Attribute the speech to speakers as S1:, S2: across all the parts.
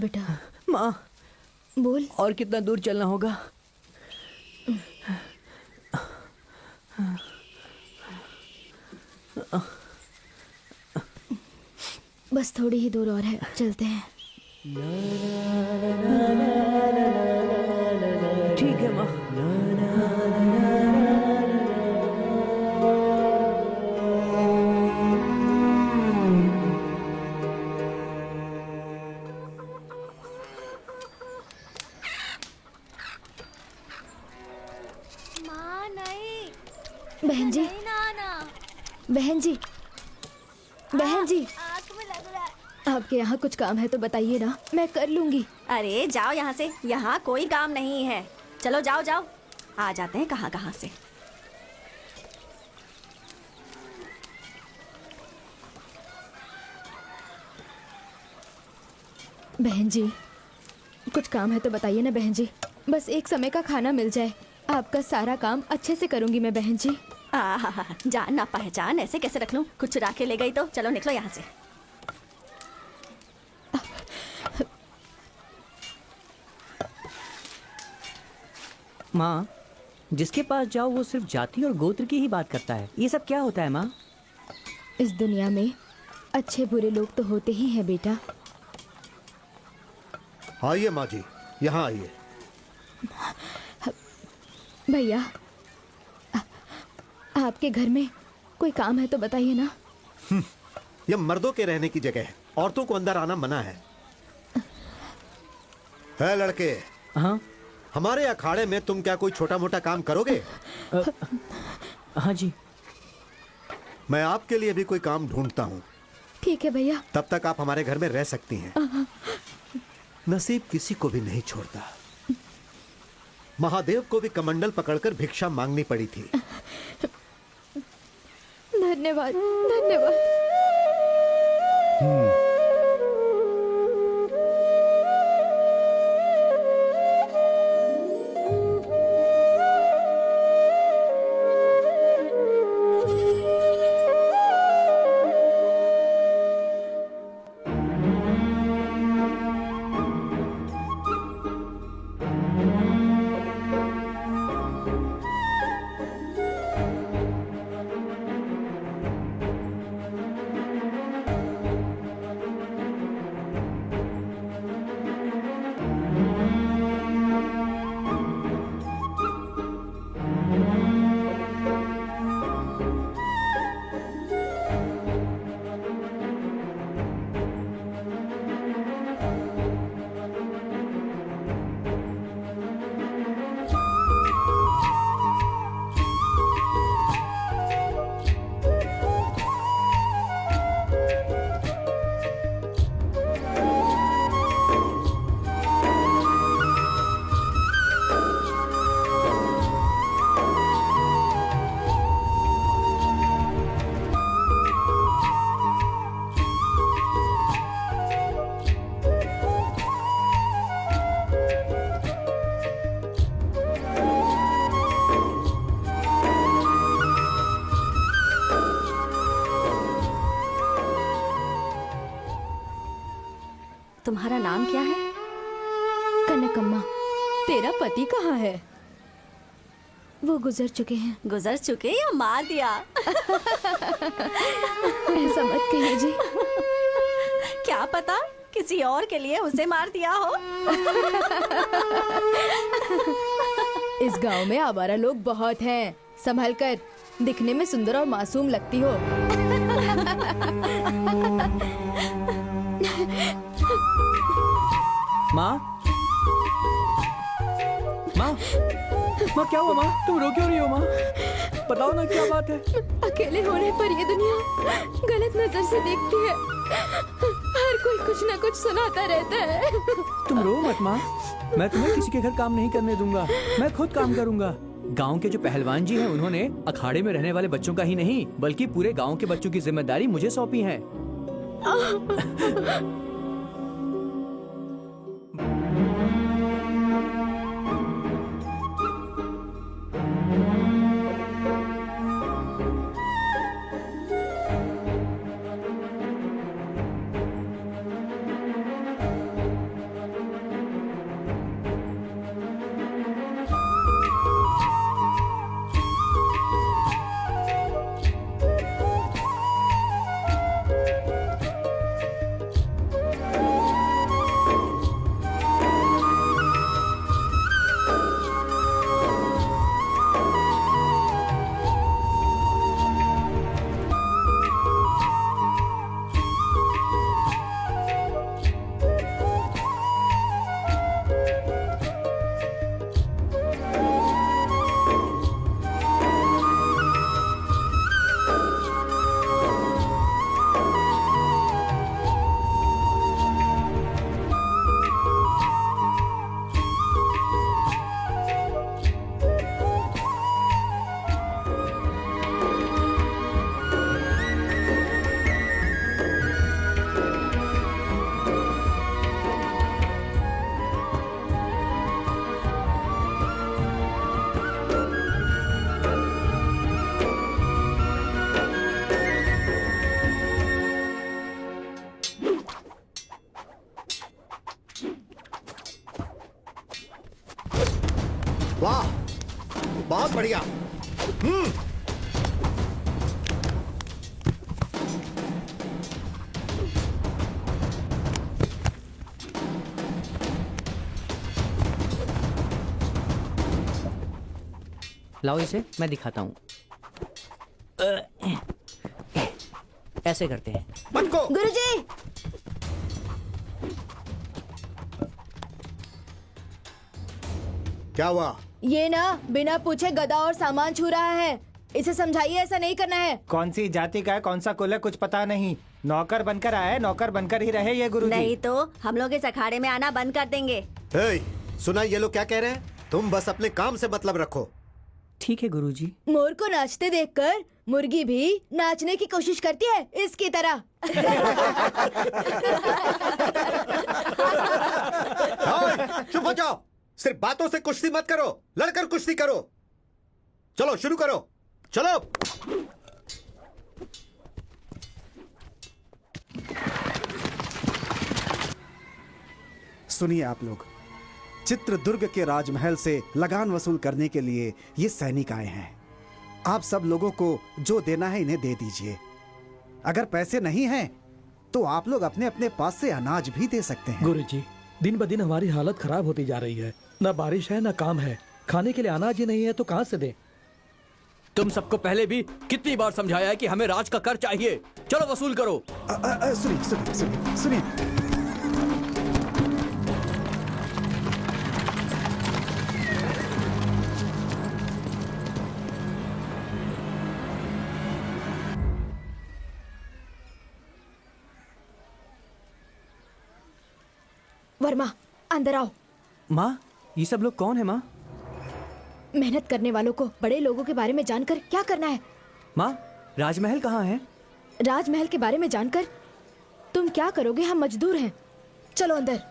S1: बेटा।
S2: माँ,
S1: बोल।
S2: और कितना दूर चलना होगा?
S1: बस थोड़ी ही दूर और है, चलते हैं।
S2: ठीक है माँ।
S3: माँ नहीं,
S1: बहन जी,
S3: नहीं ना आना।
S1: बहन जी, बहन जी,
S3: आँख में लग रहा है।
S1: आपके यहाँ कुछ काम है तो बताइए ना, मैं कर लूंगी।
S3: अरे जाओ यहाँ से, यहाँ कोई काम नहीं है। चलो जाओ जाओ, आ जाते हैं कहाँ कहाँ से।
S1: बहन जी, कुछ काम है तो बताइए ना बहन जी। बस एक समय का खाना मिल जाए, आपका सारा काम अच्छे से करूंगी मैं बहन जी।
S3: जान ना पहचान ऐसे कैसे रख लूं? कुछ चुरा के ले गई तो चलो निकलो यहाँ से।
S2: माँ, जिसके पास जाओ वो सिर्फ जाति और गोत्र की ही बात करता है। ये सब क्या होता है माँ?
S1: इस दुनिया में अच्छे बुरे लोग तो होते ही हैं बेटा।
S4: आइए माँ जी, यहाँ आइए।
S1: भैया, आपके घर में कोई काम है तो बताइए ना।
S4: यह मर्दों के रहने की जगह है, औरतों को अंदर आना मना है। लड़के,
S2: हाँ
S4: हमारे अखाड़े में तुम क्या कोई छोटा मोटा काम करोगे?
S2: हाँ जी।
S4: मैं आपके लिए भी कोई काम ढूंढता हूँ।
S1: ठीक है भैया।
S4: तब तक आप हमारे घर में रह सकती हैं। नसीब किसी को भी नहीं छोड़ता। महादेव को भी कमंडल पकड़कर भिक्षा मांगनी पड़ी थी।
S1: धन्यवाद, धन्यवाद।
S3: तुम्हारा नाम क्या है?
S1: कनकम्मा। तेरा पति कहाँ है? वो गुजर चुके हैं।
S3: गुजर चुके या मार दिया?
S1: ऐसा मत कहिए जी।
S3: क्या पता किसी और के लिए उसे मार दिया हो।
S1: इस गांव में आवारा लोग बहुत हैं। संभल कर, दिखने में सुंदर और मासूम लगती हो।
S2: माँ, माँ, माँ क्या हुआ माँ? तुम रो क्यों रही हो माँ? बताओ ना क्या बात है?
S1: अकेले होने पर ये दुनिया गलत नजर से देखती है। हर कोई कुछ ना कुछ सुनाता रहता है।
S2: तुम रो मत माँ, मैं तुम्हें किसी के घर काम नहीं करने दूंगा। मैं खुद काम करूंगा। गांव के जो पहलवान जी हैं, उन्होंने अखाड़े में रहने वाले बच्चों का ही नहीं बल्कि पूरे गांव के बच्चों की जिम्मेदारी मुझे सौंपी है।
S4: बहुत बढ़िया।
S2: लाओ इसे, मैं दिखाता हूँ। ऐसे करते हैं।
S4: बंद को।
S1: गुरुजी,
S4: क्या हुआ?
S1: ये ना बिना पूछे गधा और सामान छू रहा है। इसे समझाइए ऐसा नहीं करना है।
S5: कौन सी जाति का है, कौन सा कुल है, कुछ पता नहीं। नौकर बनकर आया है, नौकर बनकर ही रहे ये गुरुजी।
S3: नहीं तो हम लोग इस अखाड़े में आना बंद कर देंगे।
S4: हे, सुना ये लोग क्या कह रहे हैं? तुम बस अपने काम से मतलब रखो।
S2: ठीक है गुरुजी।
S1: मोर को नाचते देखकर मुर्गी भी नाचने की कोशिश करती है, इसकी तरह।
S4: चुप हो जाओ। सिर्फ बातों से कुश्ती मत करो, लड़कर कुश्ती करो। चलो शुरू करो, चलो।
S6: सुनिए आप लोग, चित्रदुर्ग के राजमहल से लगान वसूल करने के लिए ये सैनिक आए हैं। आप सब लोगों को जो देना है इन्हें दे दीजिए। अगर पैसे नहीं हैं तो आप लोग अपने अपने पास से अनाज भी दे सकते हैं।
S7: गुरुजी, दिन ब दिन हमारी हालत खराब होती जा रही है। न बारिश है न काम है, खाने के लिए अनाज ही नहीं है तो कहाँ से दें?
S2: तुम सबको पहले भी कितनी बार समझाया है कि हमें राज का कर चाहिए। चलो वसूल करो।
S6: सुनिए सुनिए सुनिए सुनिए,
S1: वर्मा, अंदर आओ।
S2: माँ, ये सब लोग कौन है माँ?
S1: मेहनत करने वालों को बड़े लोगों के बारे में जानकर क्या करना है?
S2: माँ, राजमहल कहाँ है?
S1: राजमहल के बारे में जानकर तुम क्या करोगे? हम मजदूर हैं। चलो अंदर।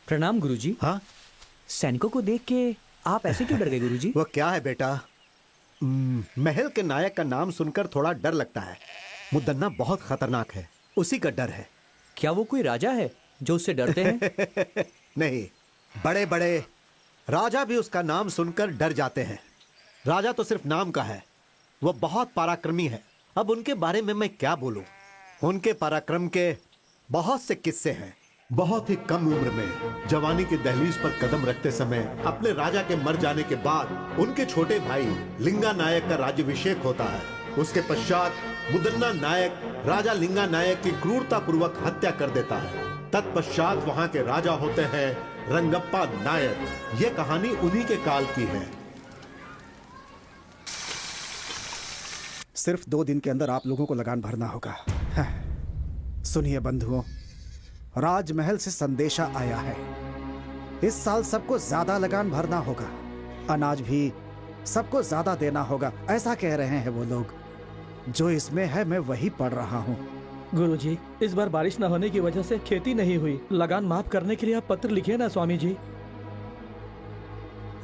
S2: प्रणाम गुरुजी।
S4: हाँ,
S2: सैनिकों को देख के आप ऐसे क्यों डर गए गुरुजी?
S4: वो क्या है बेटा, महल के नायक का नाम सुनकर थोड़ा डर लगता है। मुदन्ना बहुत खतरनाक है, उसी का डर है।
S2: क्या वो कोई राजा है जो उससे डरते हैं?
S4: नहीं, बड़े बड़े राजा भी उसका नाम सुनकर डर जाते हैं। राजा तो सिर्फ नाम का है, वो बहुत पराक्रमी है। अब उनके बारे में मैं क्या बोलूं? उनके पराक्रम के बहुत से किस्से हैं। बहुत ही कम उम्र में जवानी की दहलीज पर कदम रखते समय अपने राजा के मर जाने के बाद उनके छोटे भाई लिंगा नायक का राज्याभिषेक होता है। उसके पश्चात मुदन्ना नायक राजा लिंगा नायक की क्रूरता पूर्वक हत्या कर देता है। तत्पश्चात वहां के राजा होते हैं रंगप्पा नायक। ये कहानी उन्हीं के काल की है।
S6: सिर्फ 2 दिन के अंदर आप लोगों को लगान भरना होगा। सुनिए बंधुओं, राजमहल से संदेशा आया है। इस साल सबको ज्यादा लगान भरना होगा, अनाज भी सबको ज्यादा देना होगा, ऐसा कह रहे हैं वो लोग। जो इसमें है मैं वही पढ़ रहा हूँ।
S7: गुरुजी, इस बार बारिश न होने की वजह से खेती नहीं हुई। लगान माफ करने के लिए आप पत्र लिखिए ना स्वामी जी।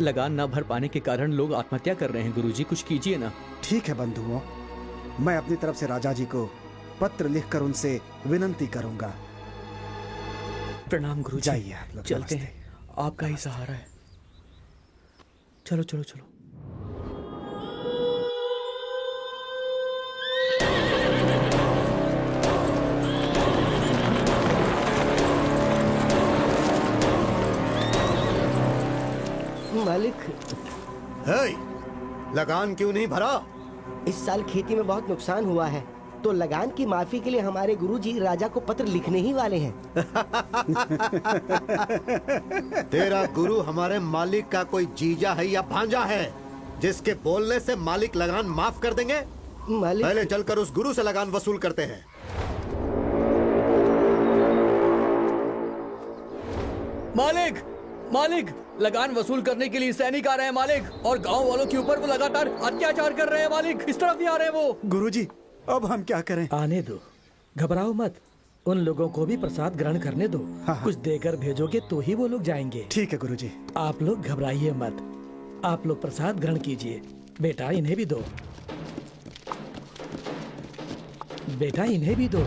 S2: लगान न भर पाने के कारण लोग आत्महत्या कर रहे हैं गुरुजी, कुछ कीजिए ना।
S6: ठीक है बंधुओं, मैं अपनी तरफ से राजा जी को पत्र लिखकर उनसे विनंती करूंगा।
S2: प्रणाम गुरुजी।
S6: जाइए आप लोग,
S2: चलते
S6: नमस्ते।
S2: हैं, आपका ही सहारा है। चलो चलो चलो।
S8: मालिक,
S4: हे, लगान क्यों नहीं भरा?
S8: इस साल खेती में बहुत नुकसान हुआ है, तो लगान की माफी के लिए हमारे गुरुजी राजा को पत्र लिखने ही वाले हैं।
S4: तेरा गुरु हमारे मालिक का कोई जीजा है या भांजा है जिसके बोलने से मालिक लगान माफ कर देंगे?
S8: मालिक,
S4: पहले चलकर उस गुरु से लगान वसूल करते हैं।
S2: मालिक, मालिक, लगान वसूल करने के लिए सैनिक आ रहे हैं मालिक, और गांव वालों के ऊपर वो लगातार अत्याचार कर रहे हैं मालिक। इस तरफ ही आ रहे हैं वो।
S6: गुरुजी, अब हम क्या करें?
S7: आने दो, घबराओ मत। उन लोगों को भी प्रसाद ग्रहण करने दो।
S6: हाँ।
S7: कुछ देकर भेजोगे तो ही वो लोग जाएंगे।
S6: ठीक है गुरुजी।
S7: आप लोग घबराइए मत, आप लोग प्रसाद ग्रहण कीजिए। बेटा इन्हें भी दो, बेटा इन्हें भी दो।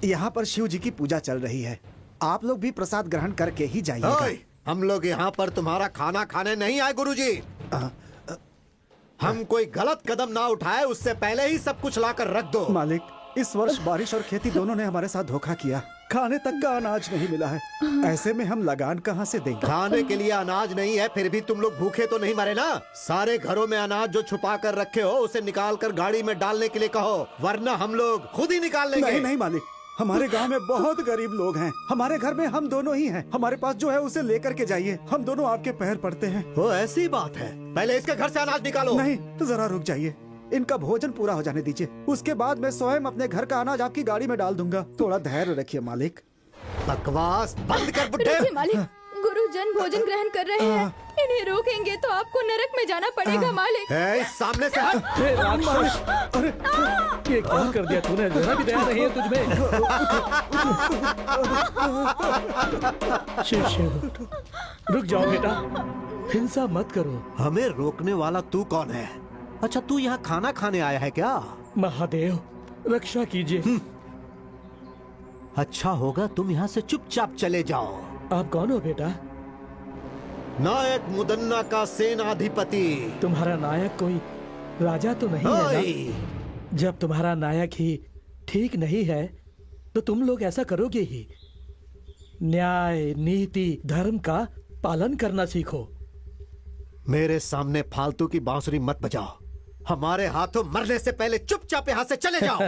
S6: यहाँ पर शिव जी की पूजा चल रही है, आप लोग भी प्रसाद ग्रहण करके ही जाइएगा।
S4: ओए, हम लोग यहाँ पर तुम्हारा खाना खाने नहीं आए गुरुजी। हम कोई गलत कदम ना उठाए उससे पहले ही सब कुछ लाकर रख दो।
S6: मालिक, इस वर्ष बारिश और खेती दोनों ने हमारे साथ धोखा किया। खाने तक का अनाज नहीं मिला है, ऐसे में हम लगान कहाँ से देंगे?
S4: खाने के लिए अनाज नहीं है, फिर भी तुम लोग भूखे तो नहीं मरे ना? सारे घरों में अनाज जो छुपा कर रखे हो उसे निकाल कर गाड़ी में डालने के लिए कहो, वरना हम लोग खुद ही निकाल लेंगे।
S6: नहीं नहीं मालिक, हमारे गांव में बहुत गरीब लोग हैं। हमारे घर में हम दोनों ही हैं। हमारे पास जो है उसे लेकर के जाइए, हम दोनों आपके पैर पड़ते हैं।
S4: वो ऐसी बात है, पहले इसके घर से अनाज निकालो।
S6: नहीं, जरा रुक जाइए, इनका भोजन पूरा हो जाने दीजिए, उसके बाद मैं स्वयं अपने घर का अनाज आपकी गाड़ी में डाल दूंगा। थोड़ा धैर्य रखिए मालिक।
S4: बकवास बंद कर बुड्ढे।
S1: रुकिए मालिक, गुरुजन भोजन ग्रहण कर रहे हैं, इन्हें रोकेंगे तो आपको नरक में जाना पड़ेगा मालिक।
S4: ए, सामने से हट।
S7: हे राक्षस, ये क्या कर दिया तूने? जरा भी दया नहीं है तुझमें। शिव शिव, रुक जाओ बेटा, हिंसा मत करो।
S4: हमें रोकने वाला तू कौन है? अच्छा, तू यहाँ खाना खाने आया है क्या?
S7: महादेव, रक्षा कीजिए।
S4: अच्छा होगा तुम यहाँ से चुपचाप चले जाओ।
S7: आप कौन हो बेटा?
S4: नायक मुदन्ना का सेनाधिपति।
S7: तुम्हारा नायक कोई राजा तो नहीं है
S4: ओए,
S7: ना? जब तुम्हारा नायक ही ठीक नहीं है तो तुम लोग ऐसा करोगे ही। न्याय, नीति, धर्म का पालन करना सीखो।
S4: मेरे सामने फालतू की बांसुरी मत बजाओ। हमारे हाथों मरने से पहले चुपचाप यहाँ से चले जाओ।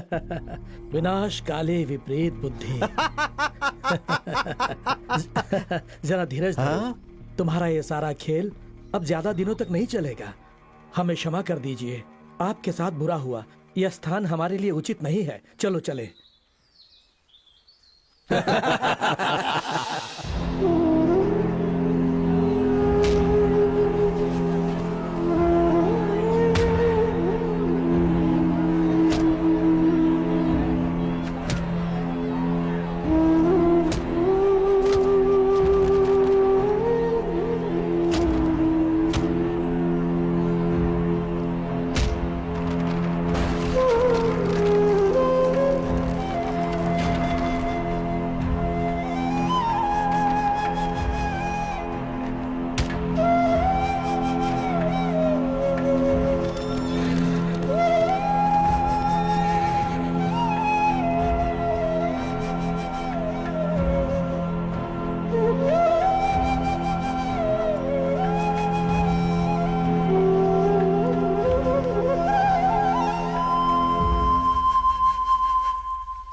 S7: विनाश काले विपरीत बुद्धि। जरा धीरज धरो। तुम्हारा ये सारा खेल अब ज्यादा दिनों तक नहीं चलेगा। हमें क्षमा कर दीजिए, आपके साथ बुरा हुआ। यह स्थान हमारे लिए उचित नहीं है। चलो चले।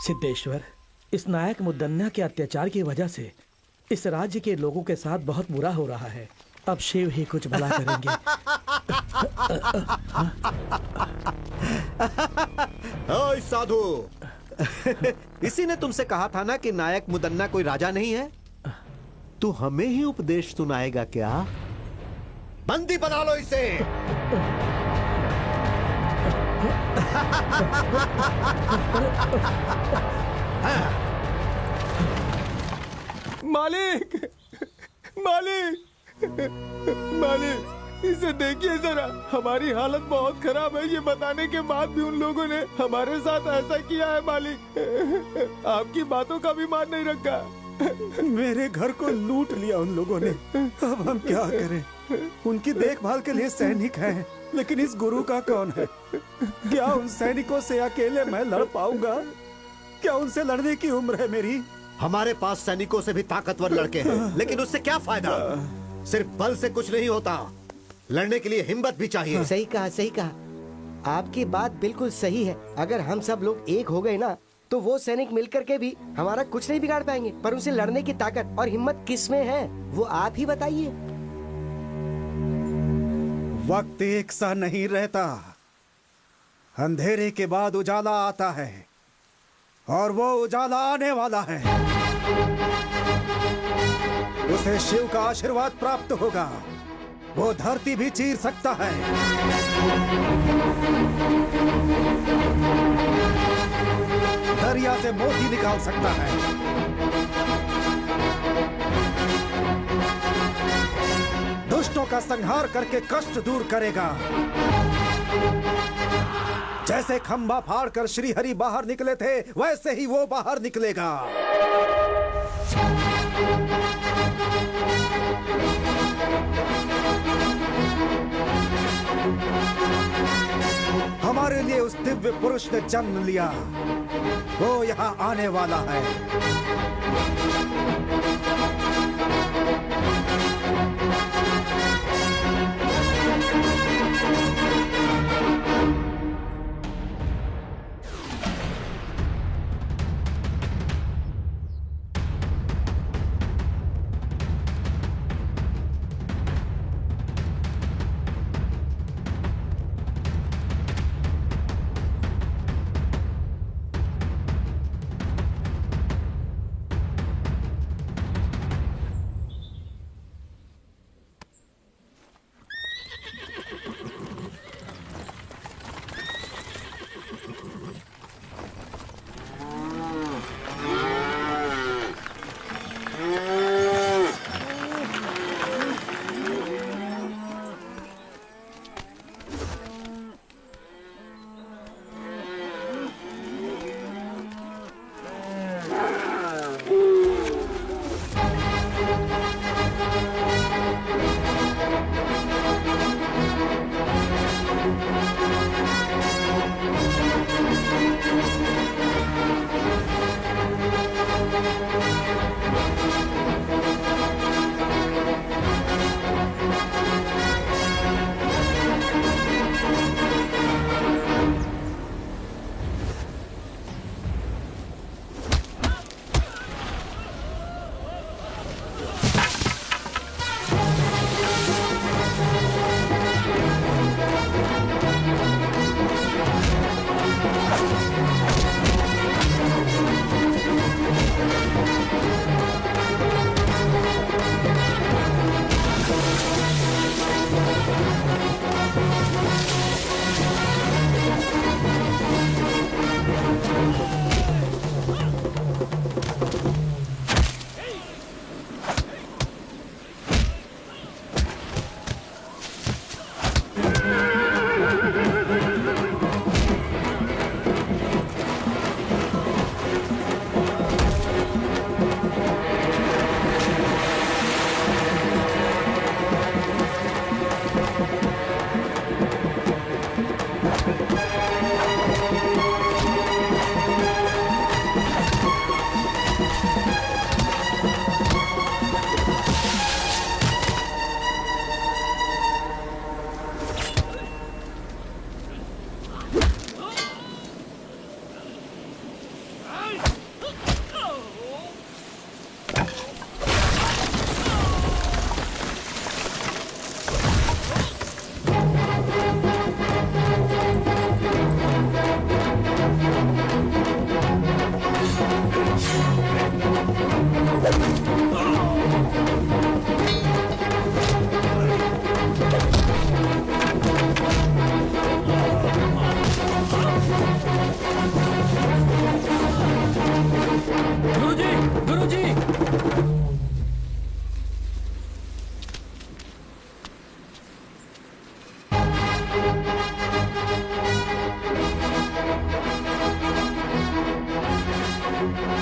S7: सिद्धेश्वर, इस नायक मुदन्ना के अत्याचार की वजह से इस राज्य के लोगों के साथ बहुत बुरा हो रहा है। अब शिव ही कुछ भला करेंगे।
S4: ओए साधु, इसी ने तुमसे कहा था ना कि नायक मुदन्ना कोई राजा नहीं है। तू हमें ही उपदेश सुनाएगा क्या? बंदी बना लो इसे।
S5: मालिक, मालिक, मालिक, इसे देखिए जरा, हमारी हालत बहुत खराब है। ये बताने के बाद भी उन लोगों ने हमारे साथ ऐसा किया है मालिक। आपकी बातों का भी मान नहीं रखा।
S6: मेरे घर को लूट लिया उन लोगों ने। अब हम क्या करें? उनकी देखभाल के लिए सैनिक हैं, लेकिन इस गुरु का कौन है? क्या उन सैनिकों से अकेले मैं लड़ पाऊंगा? क्या उनसे लड़ने की उम्र है मेरी?
S4: हमारे पास सैनिकों से भी ताकतवर लड़के हैं, लेकिन उससे क्या फायदा? सिर्फ बल से कुछ नहीं होता, लड़ने के लिए हिम्मत भी चाहिए।
S8: सही कहा, सही कहा। आपकी बात बिल्कुल सही है। अगर हम सब लोग एक हो गए ना, तो वो सैनिक मिलकर के भी हमारा कुछ नहीं बिगाड़ पाएंगे। पर उनसे लड़ने की ताकत और हिम्मत किस में है, वो आप ही बताइए।
S6: वक्त एक सा नहीं रहता। अंधेरे के बाद उजाला आता है, और वो उजाला आने वाला है। उसे शिव का आशीर्वाद प्राप्त होगा। वो धरती भी चीर सकता है। दरिया से मोती निकाल सकता है। दुष्टों का संहार करके कष्ट दूर करेगा। जैसे खंभा फाड़कर श्री हरि बाहर निकले थे, वैसे ही वो बाहर निकलेगा। हमारे लिए उस दिव्य पुरुष ने जन्म लिया। वो यहाँ आने वाला है।
S7: प्रणाम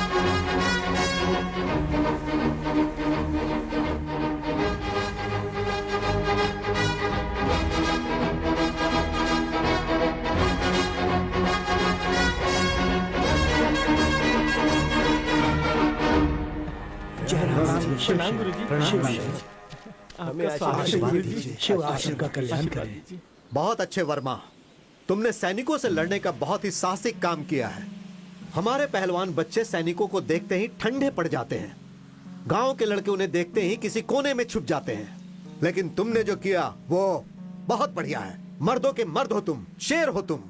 S7: गुरुजी। शिव आश्रम का कल्याण करे।
S4: बहुत अच्छे वर्मा, तुमने सैनिकों से लड़ने का बहुत ही साहसिक काम किया है। हमारे पहलवान बच्चे सैनिकों को देखते ही ठंडे पड़ जाते हैं। गांव के लड़के उन्हें देखते ही किसी कोने में छुप जाते हैं। लेकिन तुमने जो किया वो बहुत बढ़िया है। मर्दों के मर्द हो तुम, शेर हो तुम।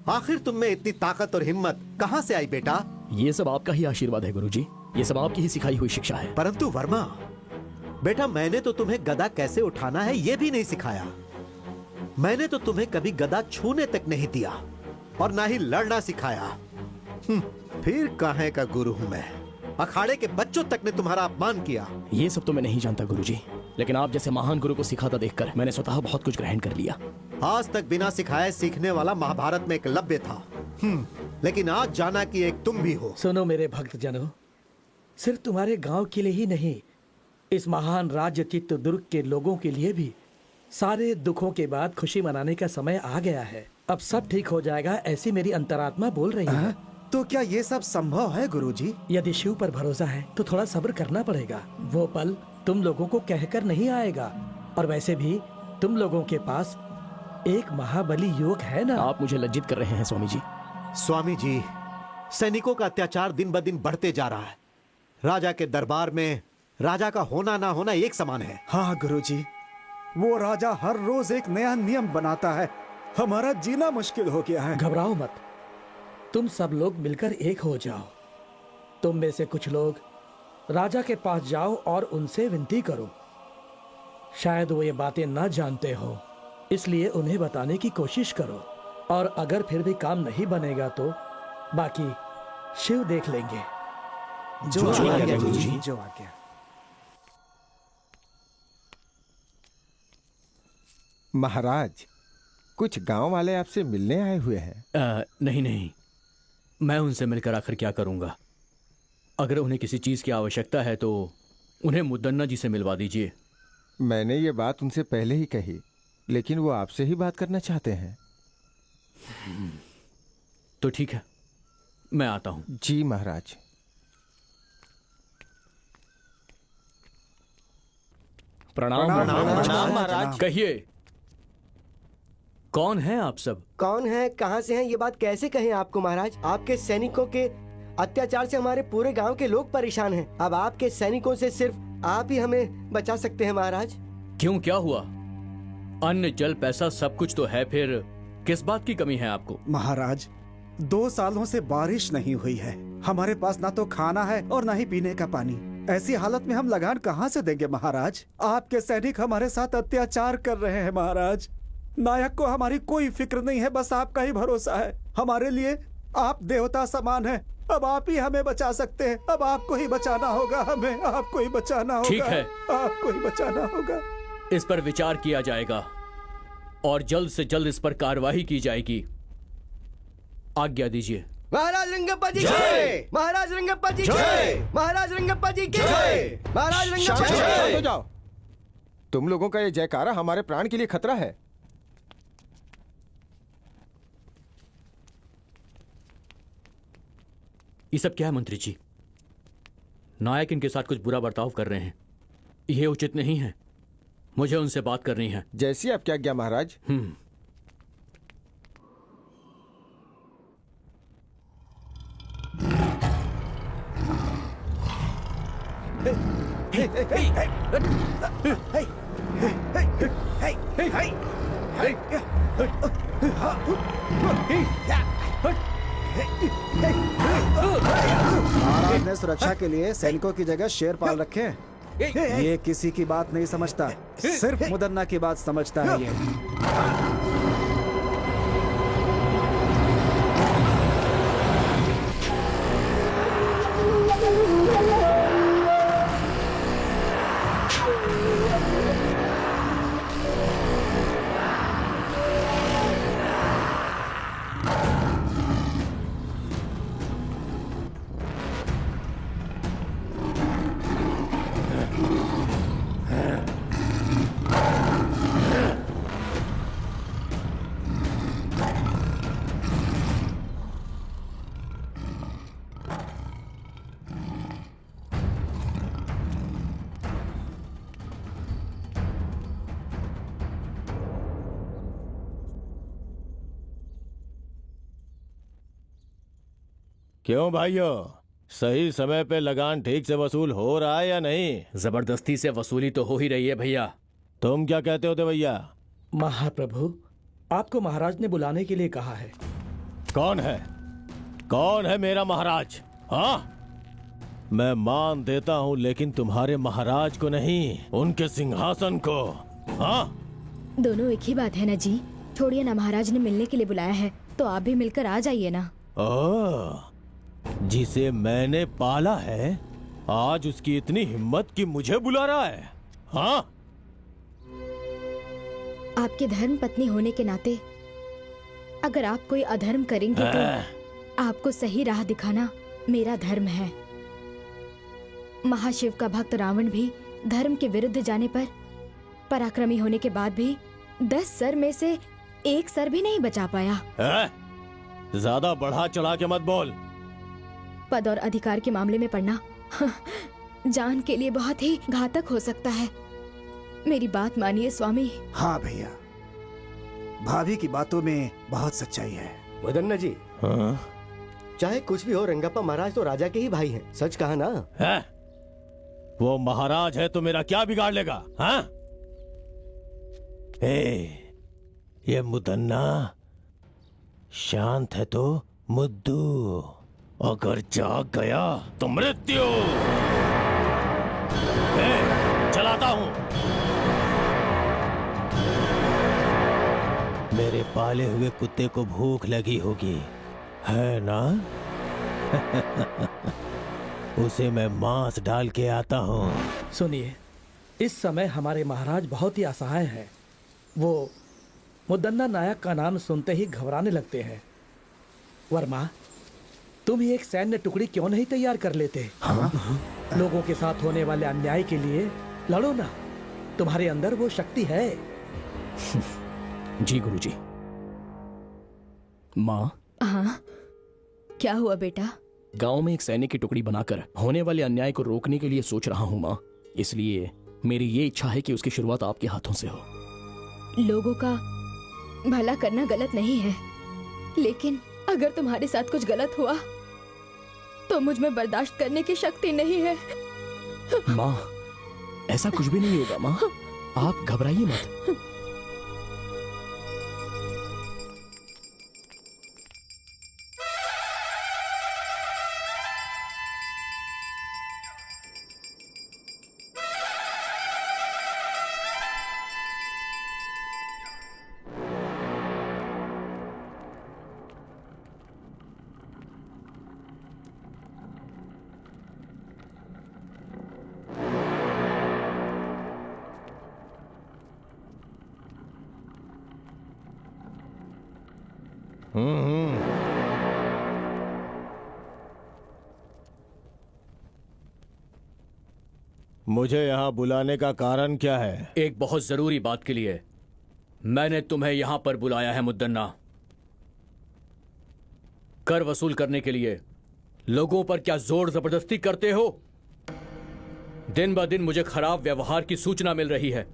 S4: आखिर तुम में इतनी ताकत और हिम्मत कहां से आई बेटा?
S9: ये सब आपका ही आशीर्वाद है गुरुजी। ये सब आपकी ही सिखाई हुई शिक्षा है।
S4: परंतु वर्मा बेटा, मैंने तो तुम्हें गदा कैसे उठाना है ये भी नहीं सिखाया। मैंने तो तुम्हें कभी गदा छूने तक नहीं दिया और ना ही लड़ना सिखाया। फिर काहे का गुरु हूं मैं? अखाड़े के बच्चों तक ने तुम्हारा अपमान किया।
S9: ये सब तो मैं नहीं जानता गुरुजी, लेकिन आप जैसे महान गुरु को सिखाता देखकर मैंने स्वतः बहुत कुछ ग्रहण कर लिया।
S4: आज तक बिना सिखाए सीखने वाला महाभारत में एकलव्य था, लेकिन आज जाना कि एक तुम भी हो।
S7: सुनो मेरे भक्त जनों, सिर्फ तुम्हारे गांव के लिए ही नहीं, इस महान राज्य चित्रदुर्ग के लोगों के लिए भी सारे दुखों के बाद खुशी मनाने का समय आ गया है। अब सब ठीक हो जाएगा, ऐसी मेरी अंतरात्मा बोल रही है।
S6: तो क्या ये सब संभव है गुरुजी?
S7: यदि शिव पर भरोसा है तो थोड़ा सब्र करना पड़ेगा। वो पल तुम लोगों को कहकर नहीं आएगा। और वैसे भी तुम लोगों के पास एक महाबली युवक है ना।
S9: आप मुझे लज्जित कर रहे हैं स्वामी जी।
S4: स्वामी जी, सैनिकों का अत्याचार दिन ब दिन बढ़ते जा रहा है। राजा के दरबार में राजा का होना ना होना एक समान है।
S6: हाँ गुरुजी, वो राजा हर रोज एक नया नियम बनाता है। हमारा जीना मुश्किल हो गया है।
S7: घबराओ मत, तुम सब लोग मिलकर एक हो जाओ। तुम में से कुछ लोग राजा के पास जाओ और उनसे विनती करो। शायद वो ये बातें ना जानते हो, इसलिए उन्हें बताने की कोशिश करो। और अगर फिर भी काम नहीं बनेगा तो बाकी शिव देख लेंगे।
S6: जो आज्ञा गुरुजी, जो आज्ञा।
S5: महाराज, कुछ गांव वाले आपसे मिलने आए हुए हैं।
S2: नहीं नहीं, मैं उनसे मिलकर आखिर क्या करूंगा। अगर उन्हें किसी चीज की आवश्यकता है तो उन्हें मुद्दन्ना जी से मिलवा दीजिए।
S5: मैंने ये बात उनसे पहले ही कही, लेकिन वो आपसे ही बात करना चाहते हैं।
S2: तो ठीक है, मैं आता हूं।
S5: जी महाराज।
S9: प्रणाम
S6: प्रणाम
S9: महाराज।
S2: कहिए, कौन है आप सब?
S8: कौन है, कहाँ से हैं, ये बात कैसे कहें आपको महाराज? आपके सैनिकों के अत्याचार से हमारे पूरे गांव के लोग परेशान हैं। अब आपके सैनिकों से सिर्फ आप ही हमें बचा सकते हैं महाराज।
S2: क्यों, क्या हुआ? अन्न जल पैसा सब कुछ तो है, फिर किस बात की कमी है आपको?
S6: महाराज, 2 सालों से बारिश नहीं हुई है। हमारे पास ना तो खाना है और ना ही पीने का पानी। ऐसी हालत में हम लगान कहाँ से देंगे महाराज? आपके सैनिक हमारे साथ अत्याचार कर रहे हैं महाराज। नायक को हमारी कोई फिक्र नहीं है, बस आपका ही भरोसा है। हमारे लिए आप देवता समान हैं। अब आप ही हमें बचा सकते हैं। अब आपको ही बचाना होगा, हमें आपको ही बचाना होगा।
S2: ठीक है,
S6: आपको ही बचाना होगा।
S2: इस पर विचार किया जाएगा और जल्द से जल्द इस पर कार्रवाई की जाएगी। आज्ञा दीजिए।
S8: महाराज रंगप्पा जी की, महाराज रंगप्पा जी की, महाराज रंगप्पा जी की, महाराज रंगप्पा जी की।
S5: हो जाओ, तुम लोगों का ये जयकारा हमारे प्राण के लिए खतरा है।
S2: ये सब क्या है मंत्री जी? नायक इनके साथ कुछ बुरा बर्ताव कर रहे हैं, यह उचित नहीं है। मुझे उनसे बात करनी है।
S5: जैसी आपकी आज्ञा महाराज।
S6: महाराज ने सुरक्षा के लिए सैनिकों की जगह शेर पाल रखे हैं। ये किसी की बात नहीं समझता, सिर्फ मुदन्ना की बात समझता है ये।
S10: क्यों भाइयों, सही समय पे लगान ठीक से वसूल हो रहा है या नहीं?
S2: जबरदस्ती से वसूली तो हो ही रही है भैया।
S10: तुम क्या कहते होते भैया?
S7: महाप्रभु, आपको महाराज ने बुलाने के लिए कहा है।
S10: कौन है? कौन है मेरा महाराज? हाँ, मैं मान देता हूँ, लेकिन तुम्हारे महाराज को नहीं, उनके सिंहासन को। हाँ,
S1: दोनों एक ही बात है ना जी। छोड़िए ना, महाराज ने मिलने के लिए बुलाया है तो आप भी मिलकर आ जाइए ना।
S10: ओह, जिसे मैंने पाला है, आज उसकी इतनी हिम्मत कि मुझे बुला रहा है। हाँ,
S1: आपके धर्म पत्नी होने के नाते अगर आप कोई अधर्म करेंगे तो आपको सही राह दिखाना मेरा धर्म है। महाशिव का भक्त रावण भी धर्म के विरुद्ध जाने पर पराक्रमी होने के बाद भी 10 सर में से 1 सर भी नहीं बचा पाया।
S10: ज्यादा बढ़ा चढ़ा के मत बोल।
S1: पद और अधिकार के मामले में पड़ना जान के लिए बहुत ही घातक हो सकता है। मेरी बात मानिए स्वामी।
S6: हाँ भैया, भाभी की बातों में बहुत सच्चाई है।
S8: मदन्ना जी,
S10: हाँ?
S8: चाहे कुछ भी हो, रंगप्पा महाराज तो राजा के ही भाई हैं। सच कहा ना?
S10: है? वो महाराज है तो मेरा क्या बिगाड़ लेगा? हाँ? ये मुदन्ना शांत है तो मुद्दू, अगर जाग गया तो मृत्यु। चलाता हूं। मेरे पाले हुए कुत्ते को भूख लगी होगी, है ना? उसे मैं मांस डाल के आता हूँ।
S7: सुनिए, इस समय हमारे महाराज बहुत ही असहाय हैं। वो मुदन्ना नायक का नाम सुनते ही घबराने लगते हैं। वर्मा, तुम ही एक सैन्य टुकड़ी क्यों नहीं तैयार कर लेते? लोगों के साथ होने वाले अन्याय के लिए लड़ो ना। तुम्हारे अंदर वो शक्ति है।
S9: जी गुरुजी। माँ,
S1: हाँ, क्या हुआ बेटा?
S9: गांव में एक सैनिक की टुकड़ी बनाकर होने वाले अन्याय को रोकने के लिए सोच रहा हूँ माँ। इसलिए मेरी ये इच्छा है कि उसकी शुरुआत आपके हाथों से हो।
S1: लोगों का भला करना गलत नहीं है, लेकिन अगर तुम्हारे साथ कुछ गलत हुआ तो मुझ में बर्दाश्त करने की शक्ति नहीं है।
S9: माँ, ऐसा कुछ भी नहीं होगा माँ, आप घबराइए मत।
S10: मुझे यहाँ बुलाने का कारण क्या है?
S2: एक बहुत जरूरी बात के लिए मैंने तुम्हें यहां पर बुलाया है मुद्दन्ना। कर वसूल करने के लिए लोगों पर क्या जोर जबरदस्ती करते हो? दिन ब दिन मुझे खराब व्यवहार की सूचना मिल रही है।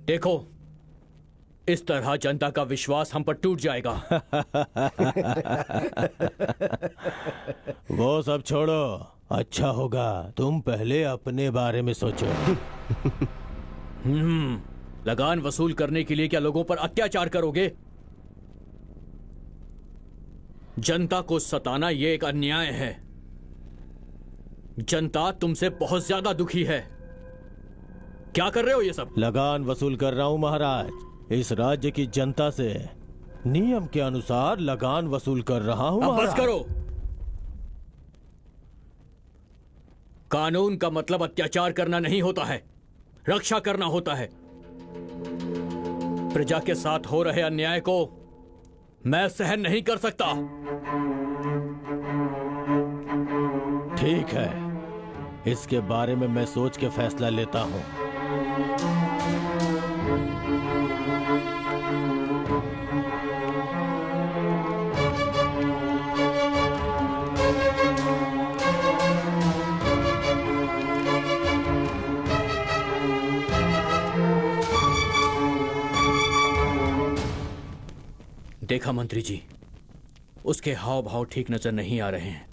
S2: देखो, इस तरह जनता का विश्वास हम पर टूट जाएगा।
S10: वो सब छोड़ो, अच्छा होगा तुम पहले अपने बारे में सोचो।
S2: लगान वसूल करने के लिए क्या लोगों पर अत्याचार करोगे? जनता को सताना ये एक अन्याय है। जनता तुमसे बहुत ज्यादा दुखी है। क्या कर रहे हो ये सब?
S10: लगान वसूल कर रहा हूँ महाराज। इस राज्य की जनता से नियम के अनुसार लगान वसूल कर रहा हूँ।
S2: अब बस करो। कानून का मतलब अत्याचार करना नहीं होता है, रक्षा करना होता है। प्रजा के साथ हो रहे अन्याय को मैं सहन नहीं कर सकता।
S10: ठीक है, इसके बारे में मैं सोच के फैसला लेता हूँ।
S2: देखा मंत्री जी, उसके हाव भाव ठीक नजर नहीं आ रहे हैं।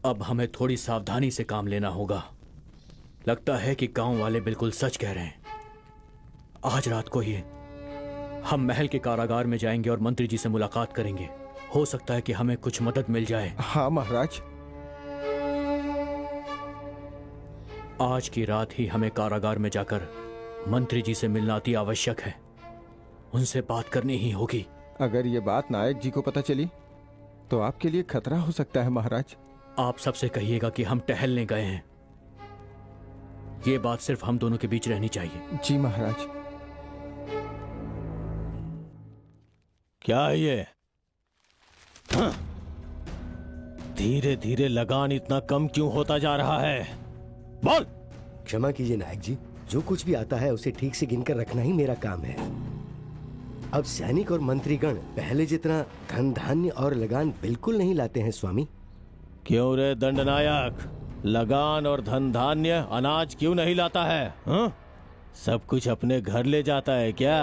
S2: अब हमें थोड़ी सावधानी से काम लेना होगा। लगता है कि गांव वाले बिल्कुल सच कह रहे हैं। आज रात को ही हम महल के कारागार में जाएंगे और मंत्री जी से मुलाकात करेंगे। हो सकता है कि हमें कुछ मदद मिल जाए।
S5: हाँ महाराज।
S2: आज की रात ही हमें कारागार में जाकर मंत्री जी से मिलना अति आवश्यक है। उनसे बात करनी ही होगी।
S5: अगर ये बात नायक जी को पता चली तो आपके लिए खतरा हो सकता है महाराज।
S2: आप सबसे कहिएगा कि हम टहलने गए हैं। ये बात सिर्फ हम दोनों के बीच रहनी चाहिए।
S5: जी महाराज।
S10: क्या है ये? धीरे धीरे लगान इतना कम क्यों होता जा रहा है? बोल।
S8: क्षमा कीजिए नायक जी, जो कुछ भी आता है उसे ठीक से गिनकर रखना ही मेरा काम है। अब सैनिक और मंत्रीगण पहले जितना धन धान्य और लगान बिल्कुल नहीं लाते हैं स्वामी।
S10: क्यों रे दंडनायक, लगान और धन धान्य अनाज क्यों नहीं लाता है? हा? सब कुछ अपने घर ले जाता है क्या?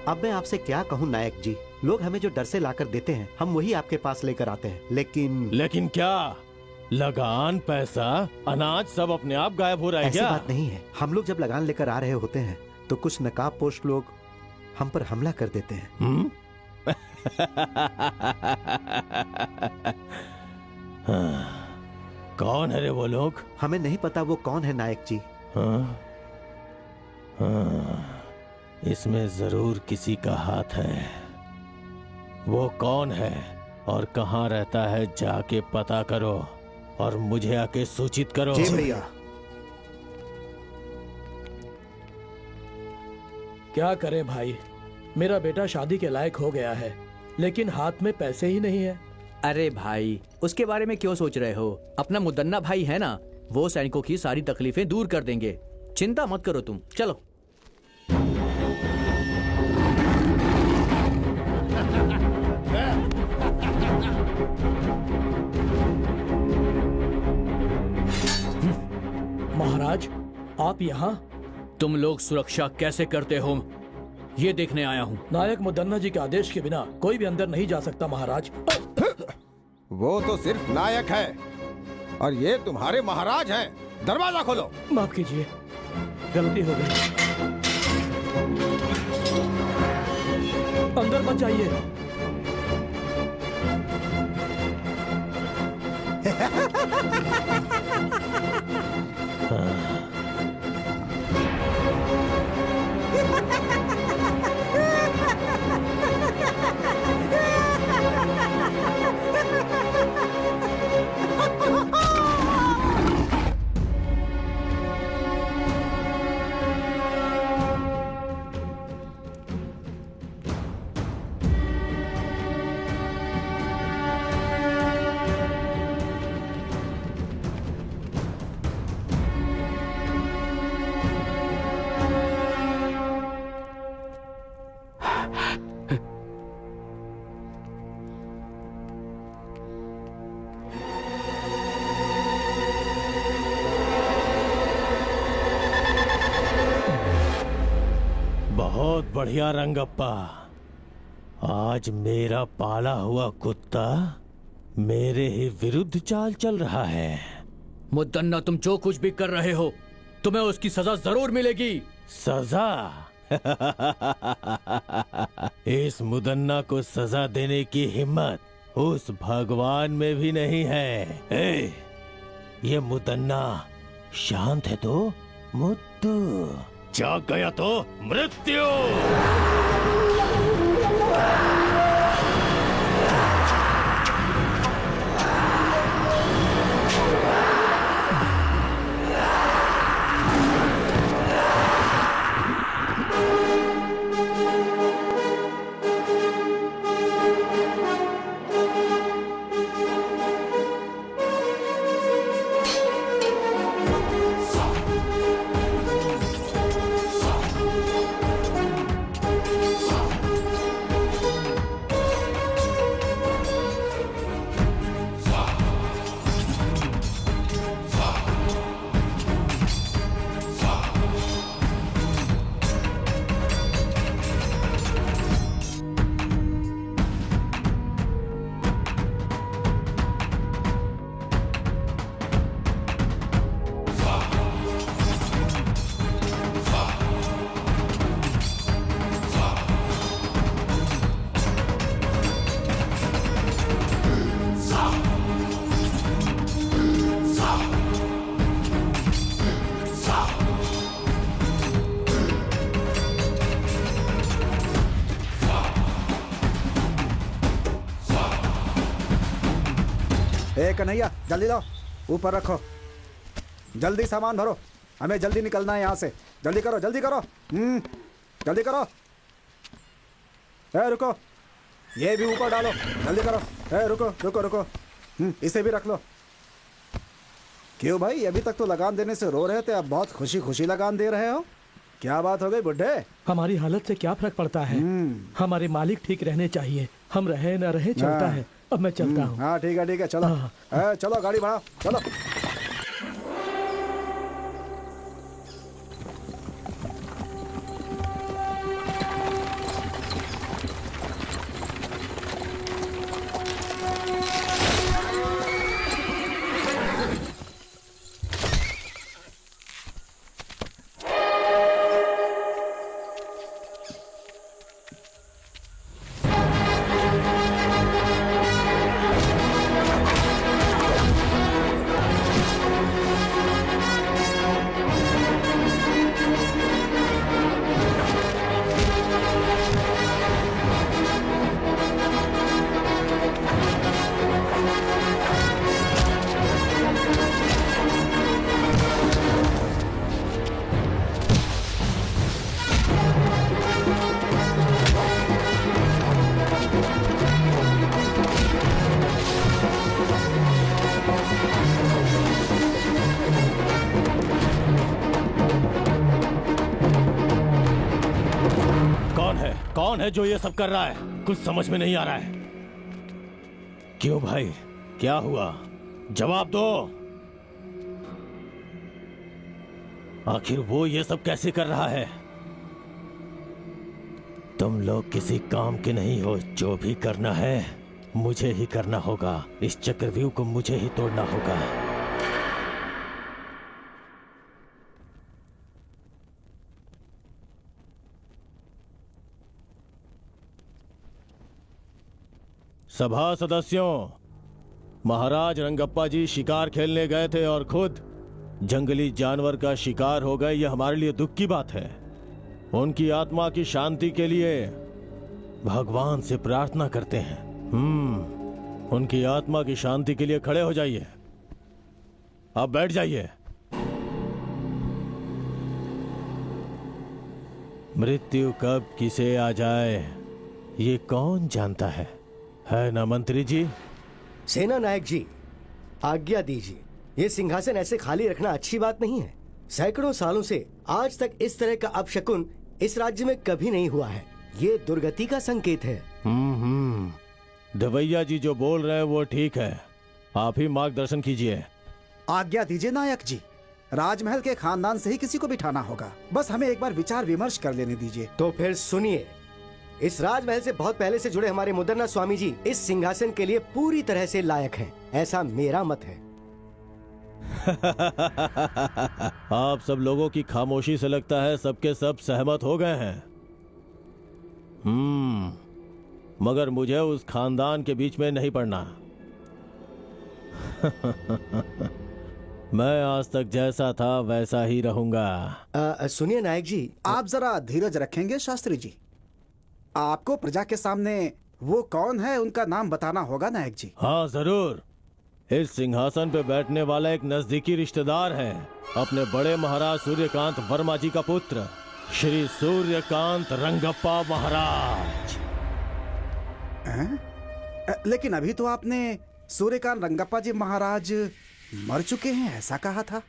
S4: अब मैं आपसे क्या कहूँ नायक जी, लोग हमें जो डर से लाकर देते हैं हम वही आपके पास लेकर आते हैं। लेकिन
S10: क्या लगान, पैसा, अनाज सब अपने आप गायब हो रहा है
S4: ऐसी
S10: क्या?
S4: बात नहीं है। हम लोग जब लगान लेकर आ रहे होते हैं तो कुछ नकाबपोश लोग हम पर हमला कर देते हैं।
S10: कौन है रे वो लोग?
S4: हमें नहीं पता वो कौन है नायक जी।
S10: इसमें जरूर किसी का हाथ है। वो कौन है और कहाँ रहता है जाके पता करो और मुझे आके सूचित करो।
S4: जी भैया।
S7: क्या करें भाई, मेरा बेटा शादी के लायक हो गया है लेकिन हाथ में पैसे ही नहीं है।
S2: अरे भाई, उसके बारे में क्यों सोच रहे हो? अपना मुदन्ना भाई है ना, वो सैनिकों की सारी तकलीफें दूर कर देंगे। चिंता मत करो तुम, चलो।
S7: महाराज, आप यहाँ?
S2: तुम लोग सुरक्षा कैसे करते हो ये देखने आया हूँ।
S7: नायक मुदन्ना जी के आदेश के बिना कोई भी अंदर नहीं जा सकता महाराज।
S5: वो तो सिर्फ नायक है और ये तुम्हारे महाराज हैं। दरवाजा खोलो।
S7: माफ कीजिए, गलती हो गई। अंदर मत जाइए।
S10: बहुत बढ़िया रंगप्पा, आज मेरा पाला हुआ कुत्ता मेरे ही विरुद्ध चाल चल रहा है।
S2: मुदन्ना, तुम जो कुछ भी कर रहे हो तुम्हें उसकी सजा जरूर मिलेगी।
S10: सजा? इस मुदन्ना को सजा देने की हिम्मत उस भगवान में भी नहीं है। ये मुदन्ना शांत है तो मुद्दू, जाग गया तो मृत्यु।
S6: कन्हैया जल्दी लाओ, ऊपर रखो, जल्दी सामान भरो, हमें जल्दी निकलना है यहाँ से। जल्दी करो जल्दी करो, जल्दी करो। रुको, ये भी ऊपर डालो, जल्दी करो। रुको रुको रुको, इसे भी रख लो। क्यों भाई, अभी तक तो लगान देने से रो रहे थे, अब बहुत खुशी खुशी लगान दे रहे हो? क्या बात हो गई बुड्ढे?
S7: हमारी हालत से क्या फर्क पड़ता है? हमारे मालिक ठीक रहने चाहिए, हम रहे न रहे चलता है। अब मैं चलता हूँ।
S6: हाँ ठीक है चलो। चलो गाड़ी बढ़ाओ, चलो।
S10: कौन है जो ये सब कर रहा है? कुछ समझ में नहीं आ रहा है। क्यों भाई, क्या हुआ? जवाब दो। आखिर वो ये सब कैसे कर रहा है? तुम लोग किसी काम के नहीं हो। जो भी करना है मुझे ही करना होगा। इस चक्रव्यूह को मुझे ही तोड़ना होगा। सभा सदस्यों, महाराज रंगप्पा जी शिकार खेलने गए थे और खुद जंगली जानवर का शिकार हो गए। यह हमारे लिए दुख की बात है। उनकी आत्मा की शांति के लिए भगवान से प्रार्थना करते हैं। उनकी आत्मा की शांति के लिए खड़े हो जाइए। अब बैठ जाइए। मृत्यु कब किसे आ जाए ये कौन जानता है ना मंत्री जी?
S8: सेना नायक जी, आज्ञा दीजिए। ये सिंहासन ऐसे खाली रखना अच्छी बात नहीं है। सैकड़ों सालों से आज तक इस तरह का अपशकुन इस राज्य में कभी नहीं हुआ है। ये दुर्गति का संकेत है।
S10: दवैया जी जो बोल रहे हैं वो ठीक है। आप ही मार्गदर्शन कीजिए।
S6: आज्ञा दीजिए नायक जी। राजमहल के खानदान से ही किसी को बिठाना होगा। बस हमें एक बार विचार विमर्श कर लेने दीजिए।
S8: तो फिर सुनिए, इस राजमहल से बहुत पहले से जुड़े हमारे मुदन्ना स्वामी जी इस सिंहासन के लिए पूरी तरह से लायक हैं। ऐसा मेरा मत है।
S10: आप सब लोगों की खामोशी से लगता है सबके सब सहमत हो गए हैं। मगर मुझे उस खानदान के बीच में नहीं पड़ना। मैं आज तक जैसा था वैसा ही रहूंगा।
S8: सुनिए नायक जी,
S6: आप जरा धीरज रखेंगे शास्त्री जी? आपको प्रजा के सामने वो कौन है उनका नाम बताना होगा नायक जी।
S10: हाँ जरूर। इस सिंहासन पे बैठने वाला एक नजदीकी रिश्तेदार है। अपने बड़े महाराज सूर्यकांत वर्मा जी का पुत्र श्री सूर्यकांत रंगप्पा महाराज।
S6: लेकिन अभी तो आपने सूर्यकांत रंगप्पा जी महाराज मर चुके हैं ऐसा कहा था।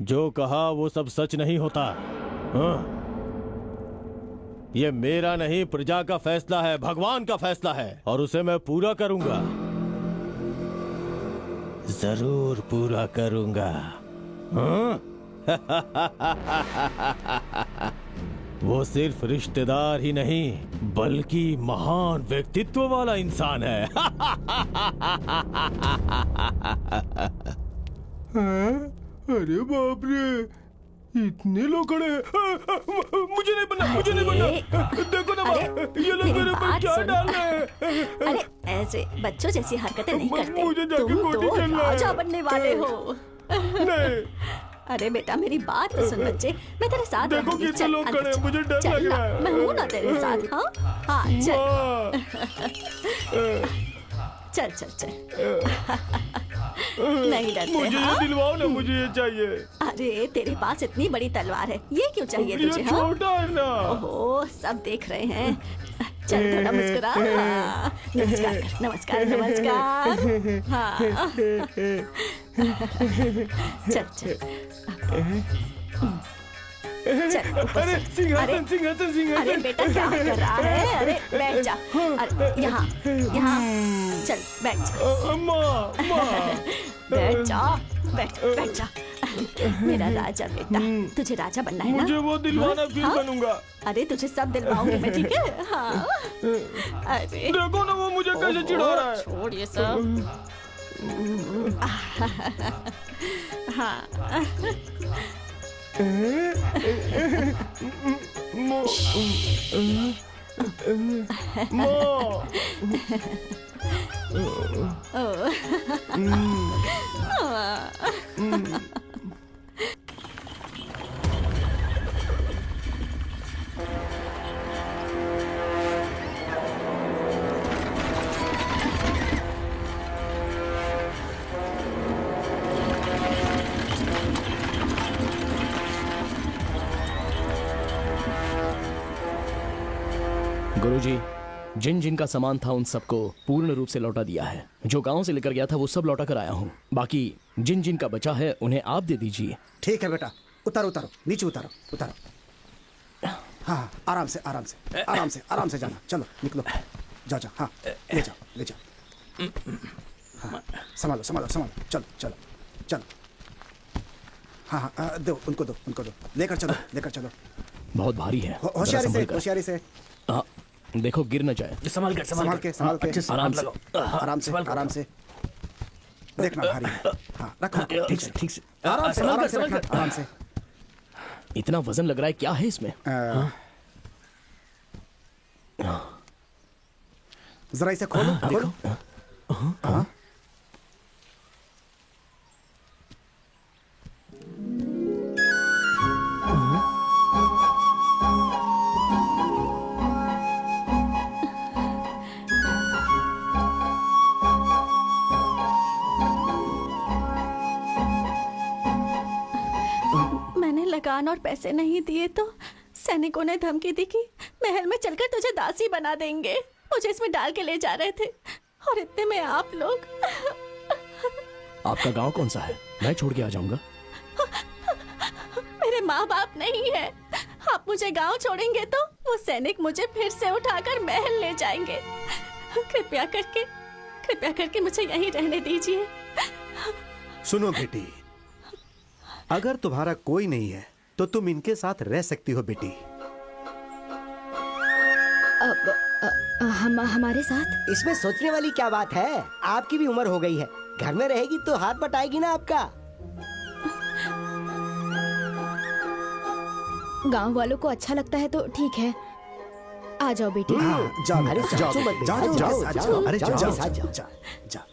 S10: जो कहा वो सब सच नहीं होता। ये मेरा नहीं, प्रजा का फैसला है, भगवान का फैसला है और उसे मैं पूरा करूंगा। जरूर पूरा करूंगा। वो सिर्फ रिश्तेदार ही नहीं बल्कि महान व्यक्तित्व वाला इंसान है।
S5: अरे बाप रे, इतने लोग खड़े हैं। मुझे नहीं बनना। देखो ना ये लोग मेरे ऊपर क्या डाल रहे हैं।
S3: अरे ऐसे बच्चों जैसी हरकतें नहीं करते।
S5: मुझे जाके
S3: तुम
S5: गोटी
S3: तो
S5: चलना है।
S3: राजा बनने वाले हो।
S5: नहीं,
S3: अरे बेटा मेरी बात तो सुन बच्चे, मैं तेरे साथ
S5: देखो
S3: रहूंगी।
S5: कितने
S3: चल,
S5: लोग
S3: अंदर
S5: खड़े हैं,
S3: चल।
S5: मुझे डर
S3: चल
S5: लग
S3: ना,
S5: रहा है।
S3: मैं हूं ना तेरे साथ। हाँ हाँ चल। चल चल चल। नहीं डरते
S5: मुझे
S3: हाँ?
S5: ये दिलवाओ ना, मुझे ये चाहिए।
S3: अरे तेरे पास इतनी बड़ी तलवार है, ये क्यों चाहिए
S5: ये
S3: तुझे? हाँ?
S5: छोटा है ना।
S3: ओहो, सब देख रहे हैं। चल थोड़ा मुस्कुरा। हाँ, नमस्कार कर, नमस्कार नमस्कार। हाँ चल चल चल ऊपर
S5: अरे
S3: चल।
S5: सिंहासन सिंहासन
S3: अरे
S5: सिंहासन।
S3: बेटा क्या कर रहा है? अरे बैठ जा। अरे यहाँ यहाँ चल बैठ जा।
S5: माँ माँ।
S3: बैठ जा, बैठ जा। मेरा राजा बेटा, तुझे राजा बनना है ना?
S5: मुझे वो दिलवाना, फिर
S3: हाँ?
S5: बनूंगा।
S3: अरे तुझे सब दिलवाऊंगी मैं, ठीक है? हाँ। अरे
S5: देखो ना वो मुझे कैसे चिढ़ा रहा है।
S3: छोड़ ये सब। हाँ
S9: गुरुजी, जिन जिन का सामान था उन सबको पूर्ण रूप से लौटा दिया है। जो गांव से लेकर गया था वो सब लौटा कर आया हूँ। बाकी जिन जिन का बचा है उन्हें आप दे दीजिए।
S6: ठीक है बेटा, उतारो उतारो, नीचे उतारो उतारो। हाँ आराम से आराम से आराम से आराम से जाना। चलो निकलो, जाओ जाओ। हाँ ले जाओ ले जाओ। हाँ संभालो संभालो संभालो। चलो चलो चलो। हाँ हाँ दो उनको, दो उनको, दो लेकर चलो लेकर चलो।
S9: बहुत भारी है।
S6: होशियारी
S9: जरा
S6: से
S9: संभल कर।
S6: होशियारी से।
S9: हाँ, देखो गिर न जाए।
S7: संभाल कर
S6: संभाल के संभाल के।
S9: आराम से।
S6: आराम से आराम से। देखना भारी है। हाँ रखो
S9: ठीक से ठीक से।
S6: आराम से
S9: संभल
S6: आराम
S9: कर,
S6: से
S9: संभल
S6: रखना,
S9: कर।
S6: आराम से।
S9: इतना वजन लग रहा है, क्या है इसमें?
S6: जरा इसे खोलो खोलो। हाँ
S3: मैंने लगान और पैसे नहीं दिए तो सैनिकों ने धमकी दी कि महल में चलकर तुझे दासी बना देंगे। मुझे इसमें डाल के ले जा रहे थे और इतने में आप लोग।
S9: आपका गांव कौन सा है? मैं छोड़ के आ जाऊंगा।
S3: मेरे माँ बाप नहीं है। आप मुझे गांव छोड़ेंगे तो वो सैनिक मुझे फिर से उठाकर महल ले जाएंगे। कृपया करके मुझे यहीं रहने दीजिए।
S4: सुनो बेटी, अगर तुम्हारा कोई नहीं है तो तुम इनके साथ रह सकती हो बेटी।
S1: हमारे साथ?
S8: इसमें सोचने वाली क्या बात है? आपकी भी उम्र हो गई है, घर में रहेगी तो हाथ बटाएगी ना आपका।
S1: गांव वालों को अच्छा लगता है तो ठीक है। आ जाओ बेटी।
S6: हाँ जाओ
S8: अरे
S6: जाओ
S8: जाओ मत,
S6: जाओ
S8: जाओ,
S6: जाओ
S8: जाओ,
S6: जाओ। अरे
S8: जाओ,
S6: जाओ
S8: जाओ,
S6: जाओ
S8: जाओ।
S6: जाओ।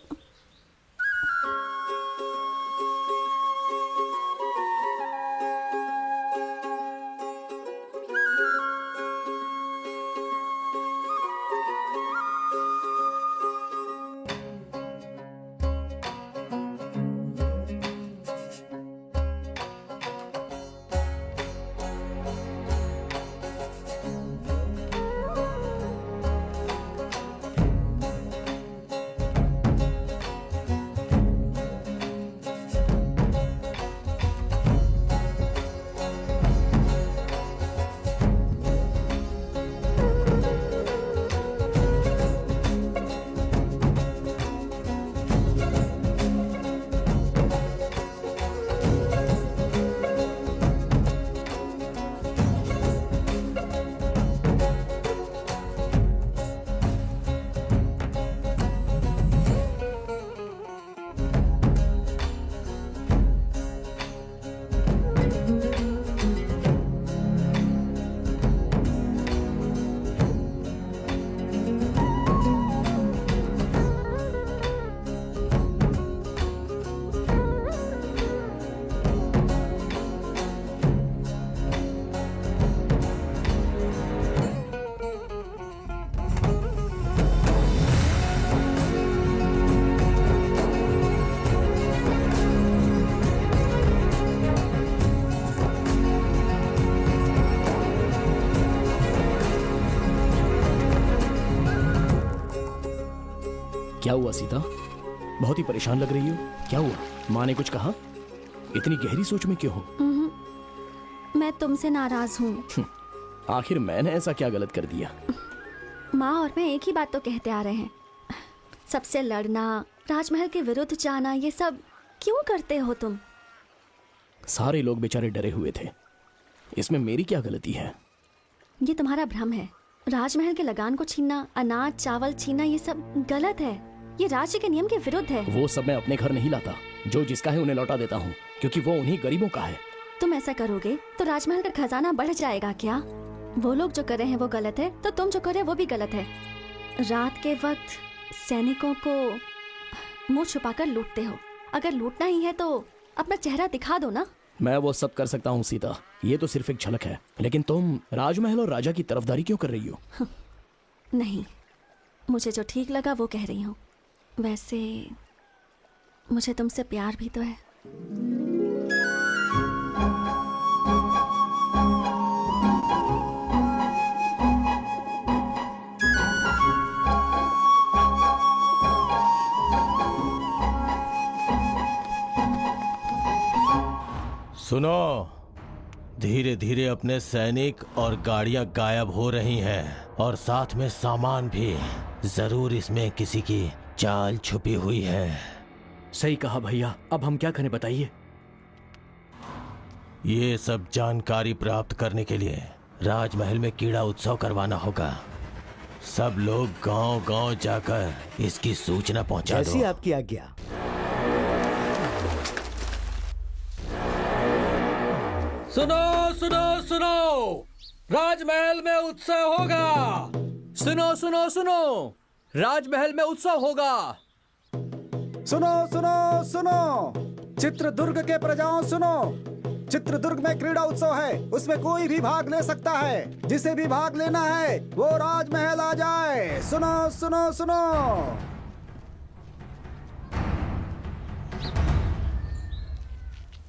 S9: क्या हुआ सीता? बहुत ही परेशान लग रही हो। क्या हुआ? माँ ने कुछ कहा? इतनी गहरी सोच में क्यों हो?
S3: मैं तुमसे नाराज हूँ।
S9: आखिर मैंने ऐसा क्या गलत कर दिया?
S3: माँ और मैं एक ही बात तो कहते आ रहे हैं। सबसे लड़ना, राजमहल के विरुद्ध जाना, ये सब क्यों करते हो तुम?
S9: सारे लोग बेचारे डरे हुए थे, इसमें मेरी क्या गलती है?
S3: ये तुम्हारा भ्रम है। राजमहल के लगान को छीनना, अनाज चावल छीनना, ये सब गलत है। ये राज्य के नियम के विरुद्ध है।
S9: वो सब मैं अपने घर नहीं लाता। जो जिसका है उन्हें लौटा देता हूँ, क्योंकि वो उन्हीं गरीबों का है।
S3: तुम ऐसा करोगे तो राजमहल का खजाना बढ़ जाएगा क्या? वो लोग जो कर रहे हैं वो गलत है, तो तुम जो कर रहे हो वो भी गलत है। रात के वक्त सैनिकों को मुंह छुपाकर लूटते हो। अगर लूटना ही है तो अपना चेहरा दिखा दो ना।
S9: मैं वो सब कर सकता हूँ सीता, ये तो सिर्फ एक झलक है। लेकिन तुम राजमहल और राजा की तरफदारी क्यों कर रही हो?
S3: नहीं, मुझे जो ठीक लगा वो कह रही हूँ। वैसे मुझे तुमसे प्यार भी तो है।
S10: सुनो, धीरे धीरे अपने सैनिक और गाड़ियां गायब हो रही हैं और साथ में सामान भी। जरूर इसमें किसी की चाल छुपी हुई है।
S2: सही कहा भैया, अब हम क्या करें बताइए?
S10: ये सब जानकारी प्राप्त करने के लिए राजमहल में कीड़ा उत्सव करवाना होगा। सब लोग गांव-गांव जाकर इसकी सूचना पहुंचा
S8: जैसी
S10: दो।
S8: आपकी आज्ञा।
S7: सुनो सुनो सुनो, राजमहल में उत्सव होगा।
S2: सुनो सुनो सुनो, राजमहल में उत्सव होगा।
S6: सुनो सुनो सुनो, चित्रदुर्ग के प्रजाओं सुनो। चित्रदुर्ग में क्रीड़ा उत्सव है, उसमें कोई भी भाग ले सकता है। जिसे भी भाग लेना है वो राजमहल आ जाए। सुनो सुनो सुनो।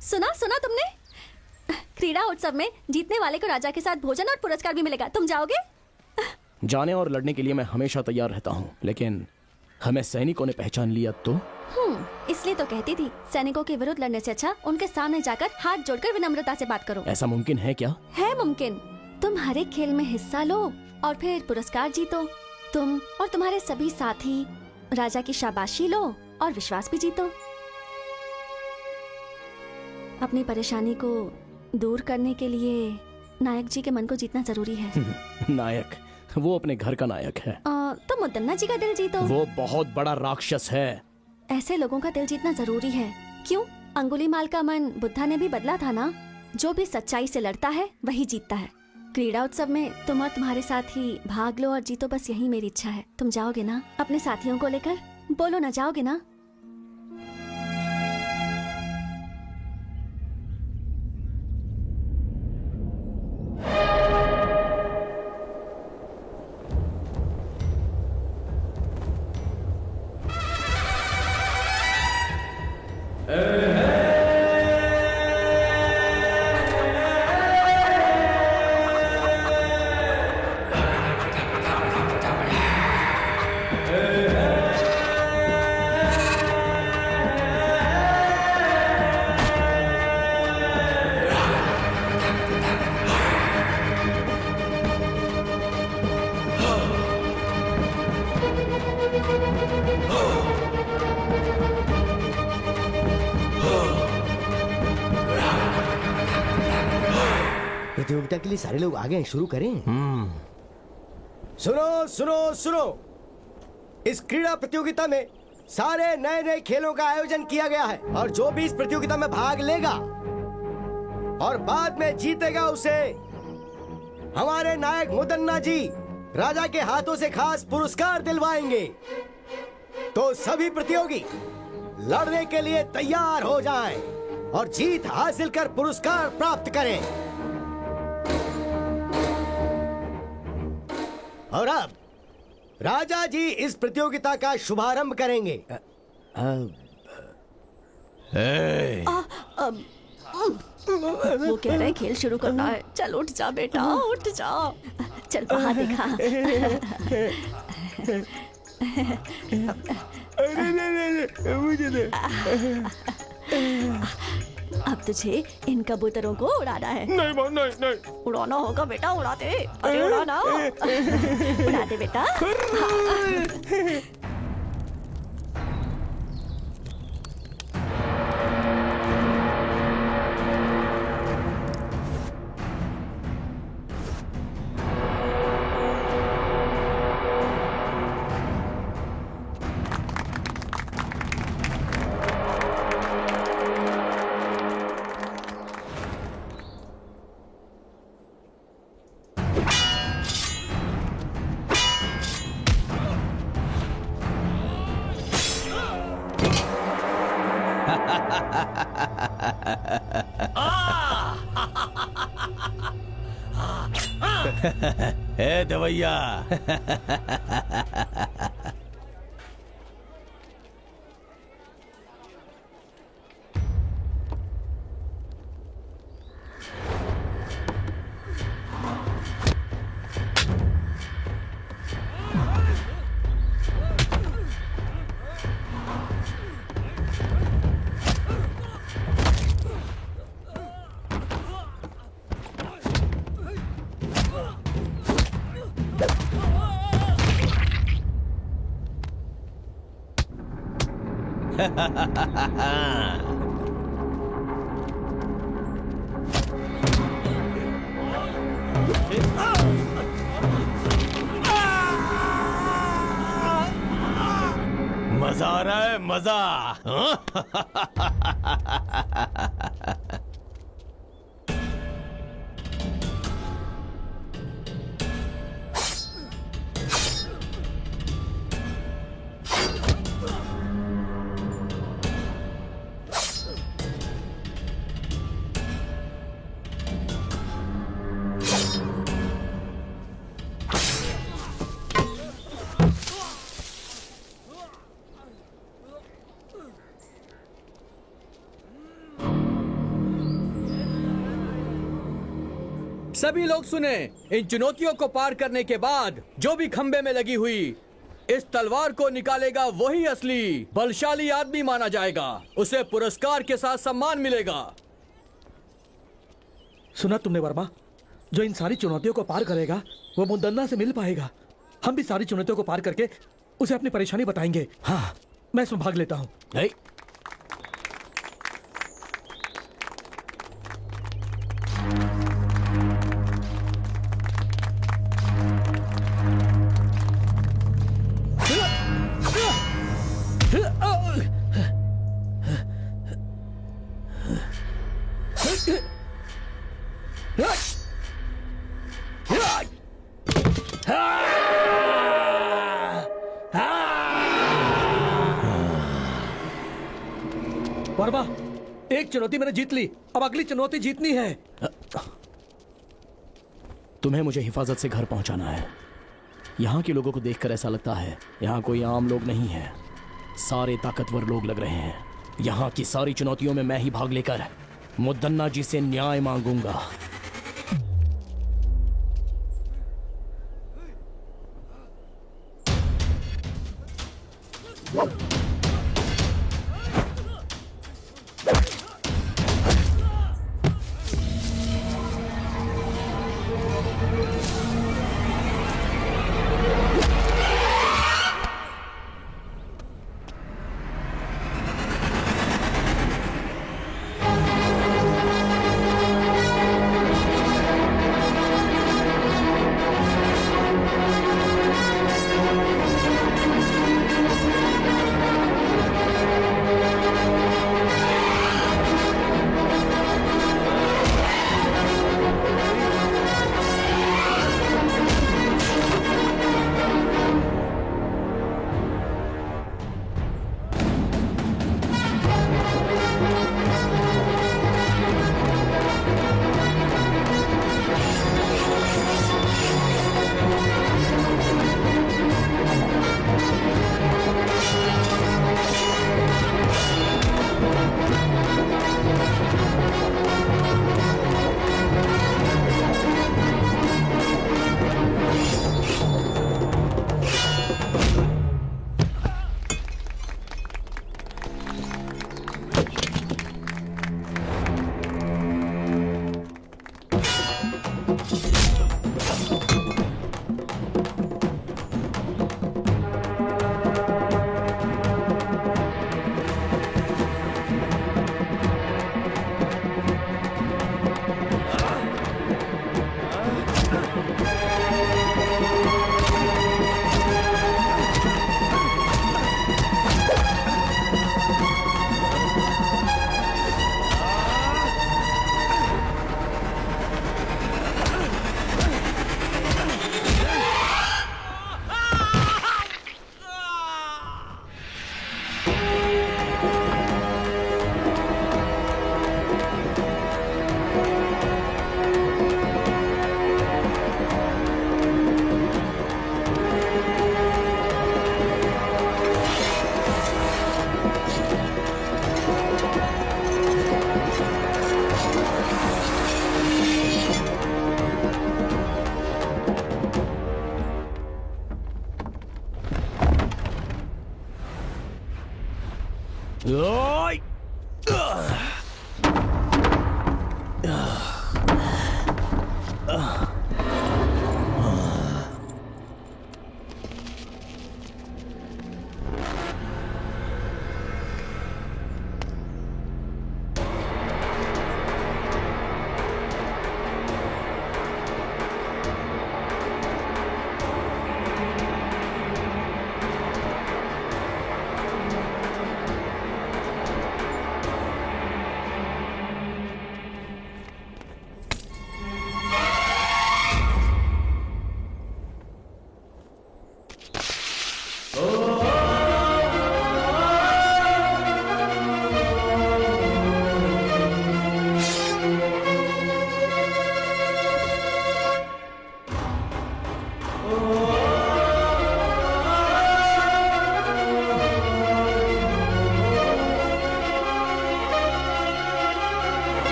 S3: सुना तुमने? क्रीड़ा उत्सव में जीतने वाले को राजा के साथ भोजन और पुरस्कार भी मिलेगा। तुम जाओगे?
S9: जाने और लड़ने के लिए मैं हमेशा तैयार रहता हूँ, लेकिन हमें सैनिकों ने पहचान लिया तो?
S3: इसलिए तो कहती थी, सैनिकों के विरुद्ध लड़ने से अच्छा उनके सामने जाकर हाथ जोड़कर विनम्रता से बात करो।
S9: ऐसा मुमकिन है क्या?
S3: है मुमकिन। तुम हर एक खेल में हिस्सा लो और फिर पुरस्कार जीतो। तुम और तुम्हारे सभी साथी राजा की शाबाशी लो और विश्वास भी जीतो। अपनी परेशानी को दूर करने के लिए नायक जी के मन को जीतना जरूरी है।
S9: नायक? वो अपने घर का नायक है।
S3: तो मुदन्ना जी का दिल जीतो।
S9: वो बहुत बड़ा राक्षस है।
S3: ऐसे लोगों का दिल जीतना जरूरी है। क्यों? अंगुलीमाल का मन बुद्धा ने भी बदला था ना। जो भी सच्चाई से लड़ता है वही जीतता है। क्रीड़ा उत्सव में तुम और तुम्हारे साथी भाग लो और जीतो, बस यही मेरी इच्छा है। तुम जाओगे ना अपने साथियों को लेकर? बोलो ना, जाओगे ना?
S8: प्रतियोगिता के लिए सारे लोग आ गए हैं, शुरू करें? सुनो सुनो सुनो, इस क्रीड़ा प्रतियोगिता में सारे नए नए खेलों का आयोजन किया गया है और जो भी इस प्रतियोगिता में भाग लेगा और बाद में जीतेगा उसे हमारे नायक मुदन्ना जी राजा के हाथों से खास पुरस्कार दिलवाएंगे। तो सभी प्रतियोगी लड़ने के लिए तैयार हो जाएं और जीत हासिल कर पुरस्कार प्राप्त करें। और अब राजा जी इस प्रतियोगिता का शुभारंभ करेंगे।
S3: वो कह रहे हैं खेल शुरू करना है। चल उठ जा बेटा, उठ जा। चल वहाँ देखा।
S5: अरे नहीं, मुझे दे।
S3: अब तुझे इन कबूतरों को उड़ाना है।
S5: नहीं माँ, नहीं।
S3: उड़ाना होगा बेटा, उड़ा दे। अरे उड़ाना। उड़ा दे बेटा।
S10: ए दवैया। मजा आ रहा है, मजा।
S2: सभी लोग सुने, इन चुनौतियों को पार करने के बाद जो भी खंबे में लगी हुई इस तलवार को निकालेगा वही असली बलशाली आदमी माना जाएगा। उसे पुरस्कार के साथ सम्मान मिलेगा।
S7: सुना तुमने वर्मा? जो इन सारी चुनौतियों को पार करेगा वो मुदन्ना से मिल पाएगा। हम भी सारी चुनौतियों को पार करके उसे अपनी परेशानी बताएंगे। हाँ, मैं इसमें भाग लेता हूँ। वर्मा, एक चुनौती मैंने जीत ली, अब अगली चुनौती जीतनी है।
S9: तुम्हें मुझे हिफाजत से घर पहुंचाना है। यहाँ के लोगों को देखकर ऐसा लगता है यहाँ कोई आम लोग नहीं है, सारे ताकतवर लोग लग रहे हैं। यहाँ की सारी चुनौतियों में मैं ही भाग लेकर मुदन्ना जी से न्याय मांगूंगा। ओय!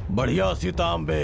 S10: बढ़िया सीतांबे।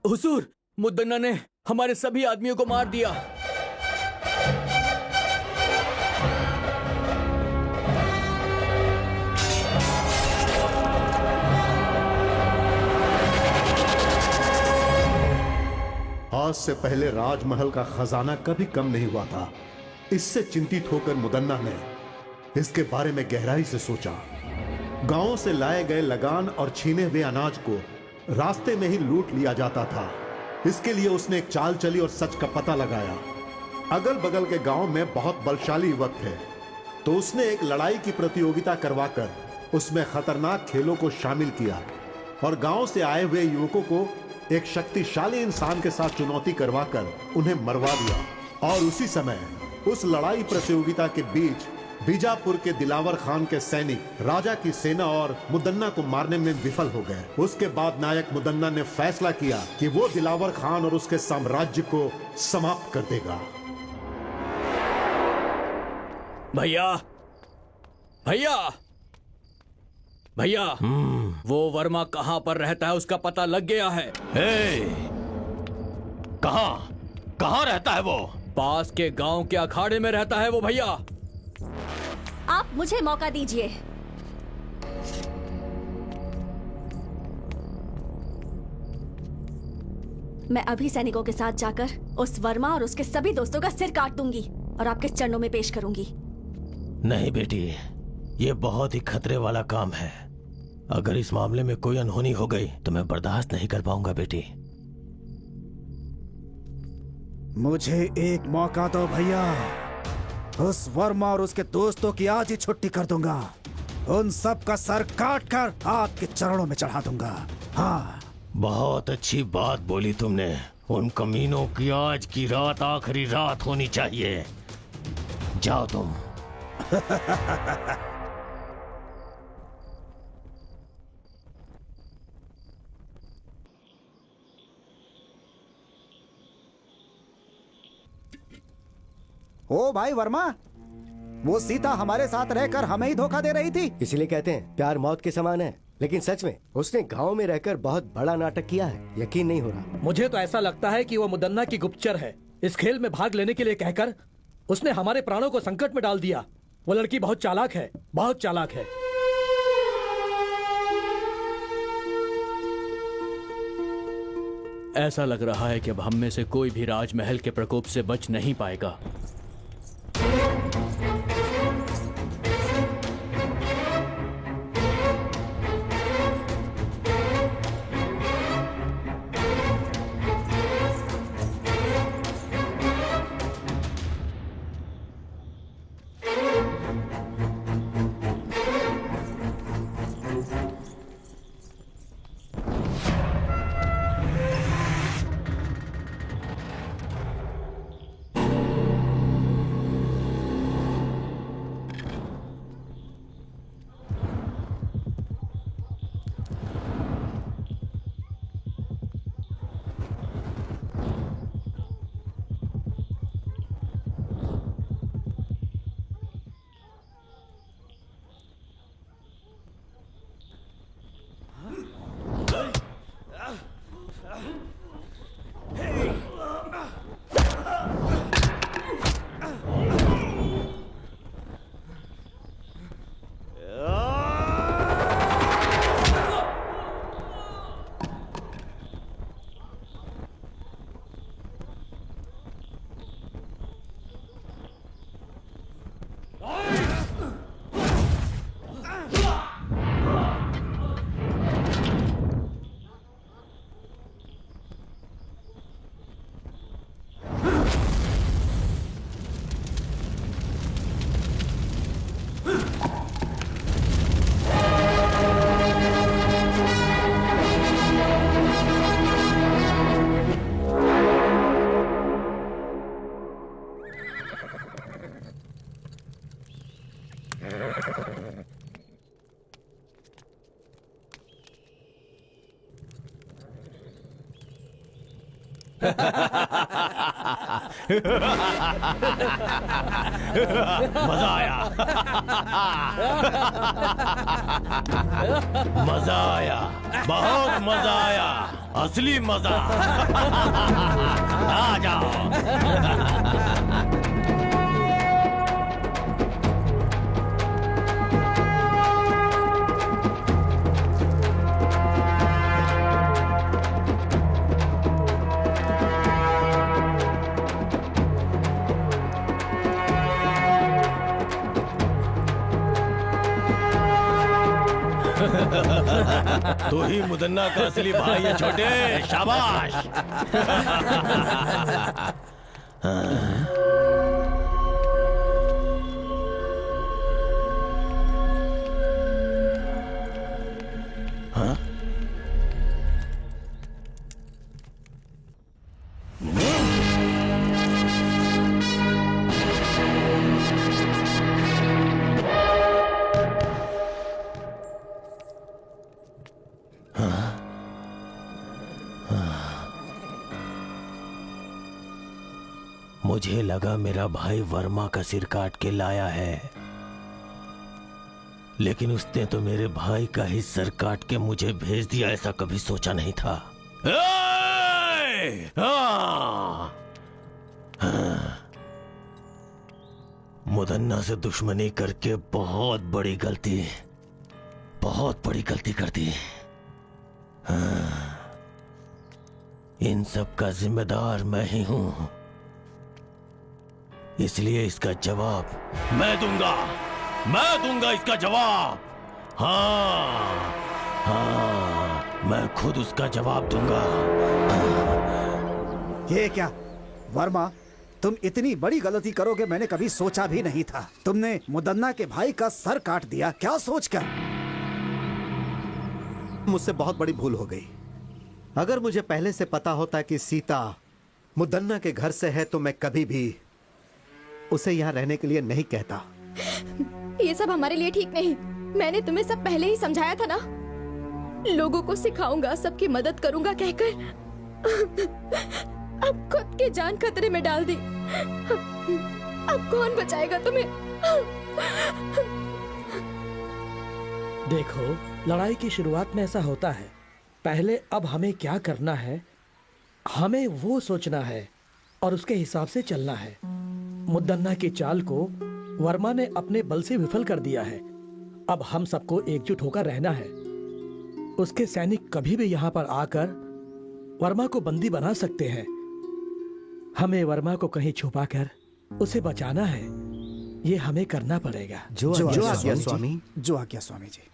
S2: हुजूर, मुद्दन्ना ने हमारे सभी आदमियों को मार दिया।
S4: आज से पहले राजमहल का खजाना कभी कम नहीं हुआ था। इससे चिंतित होकर मुदन्ना ने इसके बारे में गहराई से सोचा। गांवों से लाए गए लगान और छीने हुए अनाज को रास्ते में ही लूट लिया जाता था। इसके लिए उसने एक चाल चली और सच का पता लगाया। अगल बगल के गांव में बहुत बलशाली युवक थे, तो उसने एक लड़ाई की प्रतियोगिता करवाकर उसमें खतरनाक खेलों को शामिल किया और गांव से आए हुए युवकों को एक शक्तिशाली इंसान के साथ चुनौती करवाकर उन्हें मरवा दिया। और उसी समय उस लड़ाई प्रतियोगिता के बीच बीजापुर के दिलावर खान के सैनिक राजा की सेना और मुदन्ना को मारने में विफल हो गए। उसके बाद नायक मुदन्ना ने फैसला किया कि वो दिलावर खान और उसके साम्राज्य को समाप्त कर देगा।
S2: भैया, भैया, भैया, वो वर्मा कहाँ पर रहता है उसका पता लग गया है।
S10: कहाँ रहता है वो?
S2: पास के गांव के अखाड़े में रहता है वो भैया।
S3: आप मुझे मौका दीजिए। मैं अभी सैनिकों के साथ जाकर उस वर्मा और उसके सभी दोस्तों का सिर काट दूंगी और आपके चरणों में पेश करूंगी।
S10: नहीं बेटी, ये बहुत ही खतरे वाला काम है। अगर इस मामले में कोई अनहोनी हो गई तो मैं बर्दाश्त नहीं कर पाऊंगा बेटी।
S6: मुझे एक मौका दो भैया। उस वर्मा और उसके दोस्तों की आज ही छुट्टी कर दूंगा। उन सब का सर काट कर आपके चरणों में चढ़ा दूंगा। हाँ,
S10: बहुत अच्छी बात बोली तुमने। उन कमीनों की आज की रात आखिरी रात होनी चाहिए। जाओ तुम।
S6: ओ भाई वर्मा, वो सीता हमारे साथ रहकर हमें ही धोखा दे रही थी।
S8: इसलिए कहते हैं प्यार मौत के समान है। लेकिन सच में उसने गांव में रहकर बहुत बड़ा नाटक किया है। यकीन नहीं हो रहा।
S7: मुझे तो ऐसा लगता है कि वो मुदन्ना की गुप्तचर है। इस खेल में भाग लेने के लिए कहकर उसने हमारे प्राणों को संकट में डाल दिया। वो लड़की बहुत चालाक है, बहुत चालाक है।
S2: ऐसा लग रहा है कि अब हम में से कोई भी राजमहल के प्रकोप से बच नहीं पाएगा।
S10: मजा आया। मजा आया, बहुत मजा आया, असली मजा। आ जाओ। तू ही मुदन्ना का असली भाई है छोटे। शाबाश। हाँ? मुझे लगा मेरा भाई वर्मा का सिर काट के लाया है, लेकिन उसने तो मेरे भाई का ही सर काट के मुझे भेज दिया। ऐसा कभी सोचा नहीं था। मुदन्ना से दुश्मनी करके बहुत बड़ी गलती कर दी। इन सब का जिम्मेदार मैं ही हूं, इसलिए इसका जवाब मैं दूंगा इसका जवाब। हाँ, मैं खुद उसका जवाब दूंगा।
S6: ये क्या, वर्मा, तुम इतनी बड़ी गलती करोगे मैंने कभी सोचा भी नहीं था। तुमने मुदन्ना के भाई का सर काट दिया, क्या सोचकर?
S4: मुझसे बहुत बड़ी भूल हो गई। अगर मुझे पहले से पता होता कि सीता मुदन्ना के घर से है तो मैं कभी भी उसे यहाँ रहने के लिए नहीं कहता।
S1: ये सब हमारे लिए ठीक नहीं। मैंने तुम्हें सब पहले ही समझाया था ना। लोगों को सिखाऊंगा, सबकी मदद करूंगा कहकर अब खुद की जान खतरे में डाल दी। अब कौन बचाएगा तुम्हें?
S7: देखो, लड़ाई की शुरुआत में ऐसा होता है। पहले अब हमें क्या करना है, हमें वो सोचना है और उसके हिसाब से चलना है। मुदन्ना की चाल को वर्मा ने अपने बल से विफल कर दिया है। अब हम सबको एकजुट होकर रहना है। उसके सैनिक कभी भी यहाँ पर आकर वर्मा को बंदी बना सकते हैं। हमें वर्मा को कहीं छुपाकर उसे बचाना है। ये हमें करना पड़ेगा।
S4: जो आज्ञा स्वामी।
S6: जो आज्ञा स्वामी जी।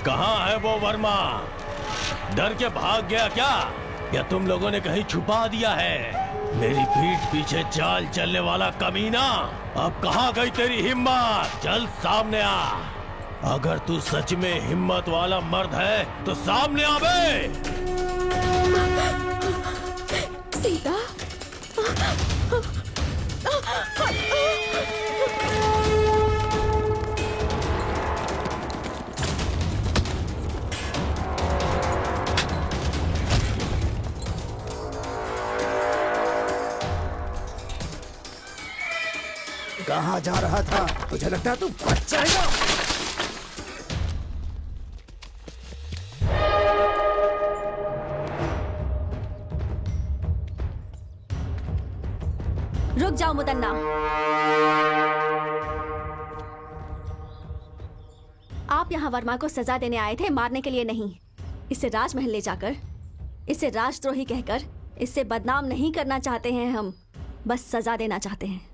S10: कहाँ है वो वर्मा? डर के भाग गया क्या, या तुम लोगों ने कहीं छुपा दिया है? मेरी पीठ पीछे चाल चलने वाला कमीना, अब कहाँ गई तेरी हिम्मत? चल सामने आ। अगर तू सच में हिम्मत वाला मर्द है तो सामने आ बे।
S1: सीता,
S6: कहाँ जा रहा था? तुझे लगता है तू बच जाएगा?
S3: रुक जाओ मुदन्ना। आप यहाँ वर्मा को सजा देने आए थे, मारने के लिए नहीं। इसे राजमहल ले जाकर इसे राजद्रोही कहकर इससे बदनाम नहीं करना चाहते हैं हम, बस सजा देना चाहते हैं।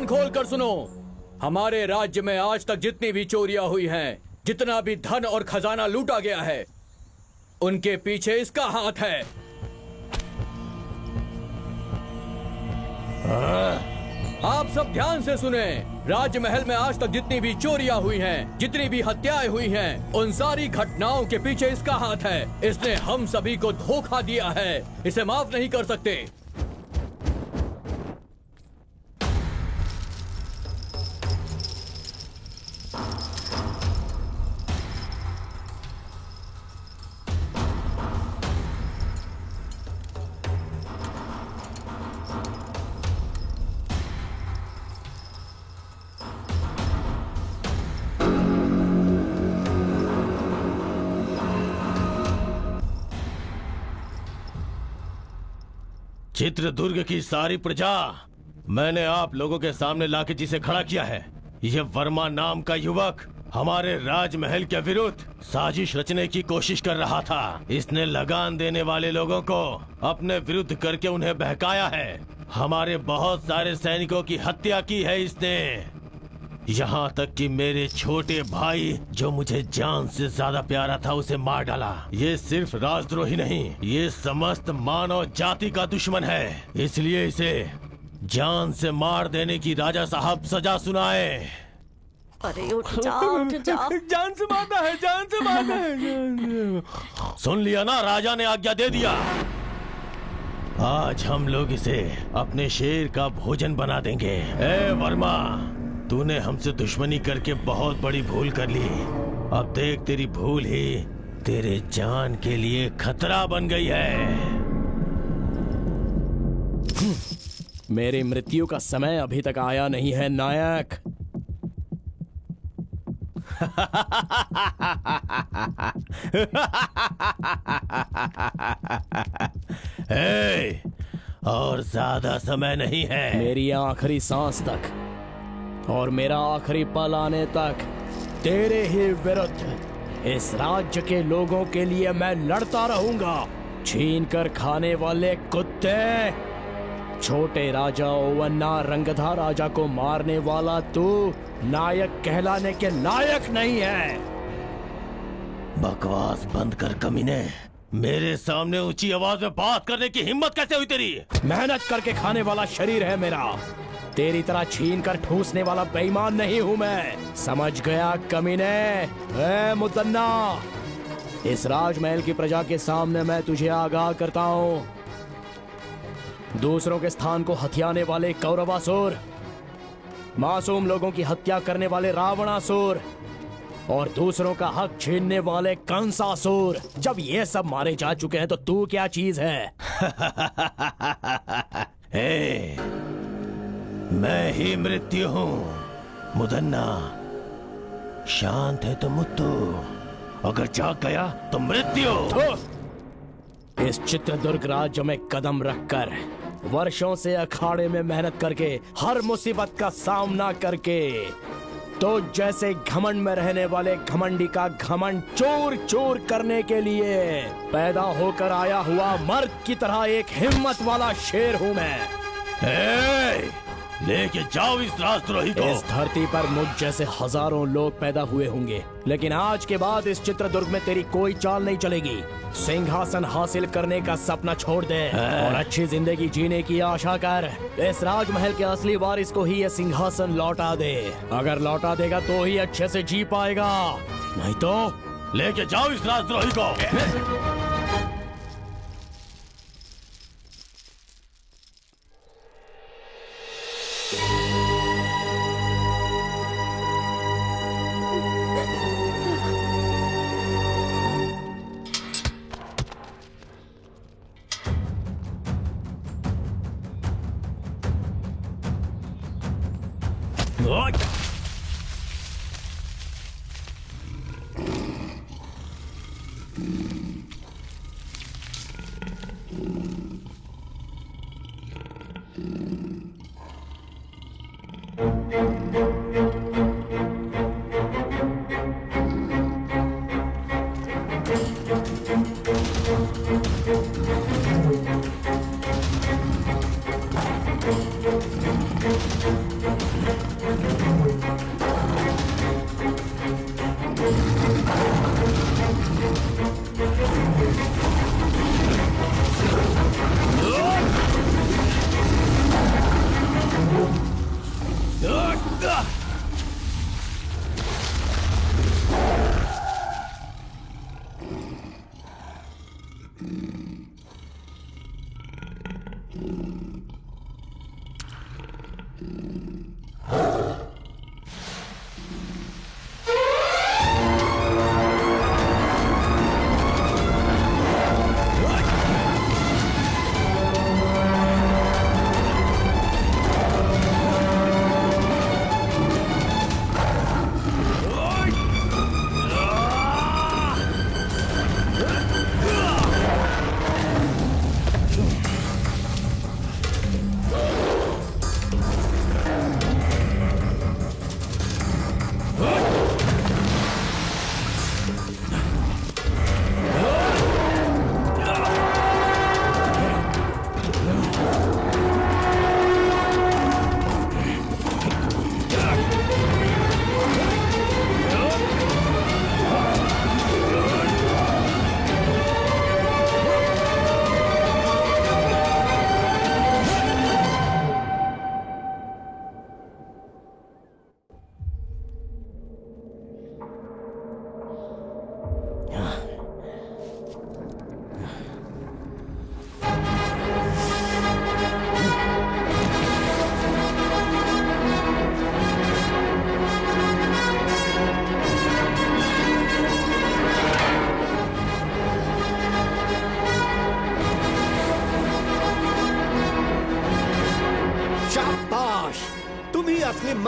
S2: खोल कर सुनो, हमारे राज्य में आज तक जितनी भी चोरियां हुई हैं, जितना भी धन और खजाना लूटा गया है, उनके पीछे इसका हाथ है। आप सब ध्यान से सुने। राजमहल में आज तक जितनी भी चोरियां हुई हैं, जितनी भी हत्याएं हुई हैं, उन सारी घटनाओं के पीछे इसका हाथ है। इसने हम सभी को धोखा दिया है, इसे माफ नहीं कर सकते।
S10: चित्रदुर्ग की सारी प्रजा मैंने आप लोगों के सामने लाके जिसे खड़ा किया है, ये वर्मा नाम का युवक हमारे राजमहल के विरुद्ध साजिश रचने की कोशिश कर रहा था। इसने लगान देने वाले लोगों को अपने विरुद्ध करके उन्हें बहकाया है। हमारे बहुत सारे सैनिकों की हत्या की है इसने। यहाँ तक कि मेरे छोटे भाई जो मुझे जान से ज्यादा प्यारा था उसे मार डाला। ये सिर्फ राजद्रोही नहीं, ये समस्त मानव जाति का दुश्मन है। इसलिए इसे जान से मार देने की राजा साहब सजा सुनाए।
S3: अरे उठ जाओ, उठ जाओ।
S10: जान से मारना है, जान से मारना है। सुन लिया ना, राजा ने आज्ञा दे दिया। आज हम लोग इसे अपने शेर का भोजन बना देंगे। ए वर्मा, तूने हमसे दुश्मनी करके बहुत बड़ी भूल कर ली। अब देख, तेरी भूल ही तेरे जान के लिए खतरा बन गई है।
S9: मेरी मृत्यु का समय अभी तक आया नहीं है नायक।
S10: ए, और ज्यादा समय नहीं है।
S9: मेरी आखिरी सांस तक और मेरा आखिरी पल आने तक तेरे ही विरुद्ध इस राज्य के लोगों के लिए मैं लड़ता रहूंगा। छीन कर खाने वाले कुत्ते, छोटे राजा ओवन्ना रंगधा राजा को मारने वाला तू नायक कहलाने के लायक नहीं है।
S10: बकवास बंद कर कमीने। मेरे सामने ऊंची आवाज में बात करने की हिम्मत कैसे हुई तेरी?
S9: मेहनत करके खाने वाला शरीर है मेरा, तेरी तरह छीन कर ठूसने वाला बेईमान नहीं हूं मैं। समझ गया कमीने? ए मुदन्ना, इस राजमहल की प्रजा के सामने मैं तुझे आगाह करता हूं। दूसरों के स्थान को हथियाने वाले कौरवासुर, मासूम लोगों की हत्या करने वाले रावणासुर और दूसरों का हक छीनने वाले कंसासुर, जब ये सब मारे जा चुके हैं तो तू क्या चीज है?
S10: ए, मैं ही मृत्यु हूँ मुदन्ना। शांत है तो मुत्तु, अगर जाग गया तो मृत्यु।
S9: इस चित्रदुर्ग राज्य में कदम रखकर, वर्षों से अखाड़े में मेहनत करके, हर मुसीबत का सामना करके, तो जैसे घमंड में रहने वाले घमंडी का घमंड चूर चूर करने के लिए पैदा होकर आया हुआ मर्द की तरह एक हिम्मत वाला शेर हूँ मैं।
S10: लेके जाओ इस राजद्रोही को।
S9: इस धरती पर मुझ जैसे हजारों लोग पैदा हुए होंगे, लेकिन आज के बाद इस चित्रदुर्ग में तेरी कोई चाल नहीं चलेगी। सिंहासन हासिल करने का सपना छोड़ दे और अच्छी जिंदगी जीने की आशा कर। इस राजमहल के असली वारिस को ही ये सिंहासन लौटा दे। अगर लौटा देगा तो ही अच्छे से जी पाएगा, नहीं तो
S10: लेके जाओ इस राजद्रोही को।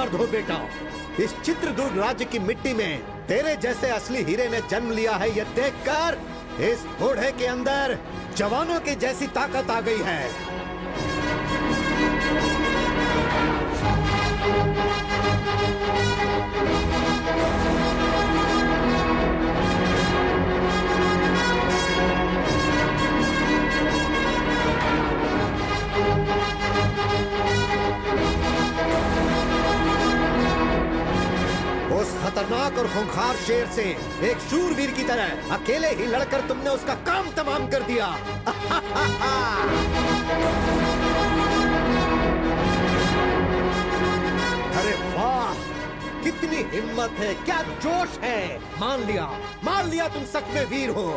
S4: मार दो बेटा। इस चित्रदुर्ग राज्य की मिट्टी में तेरे जैसे असली हीरे ने जन्म लिया है, ये देखकर इस बूढ़े के अंदर जवानों की जैसी ताकत आ गई है। उस खतरनाक और खूंखार शेर से एक शूरवीर की तरह अकेले ही लड़कर तुमने उसका काम तमाम कर दिया। अरे वाह, कितनी हिम्मत है, क्या जोश है। मान लिया तुम सच में वीर हो।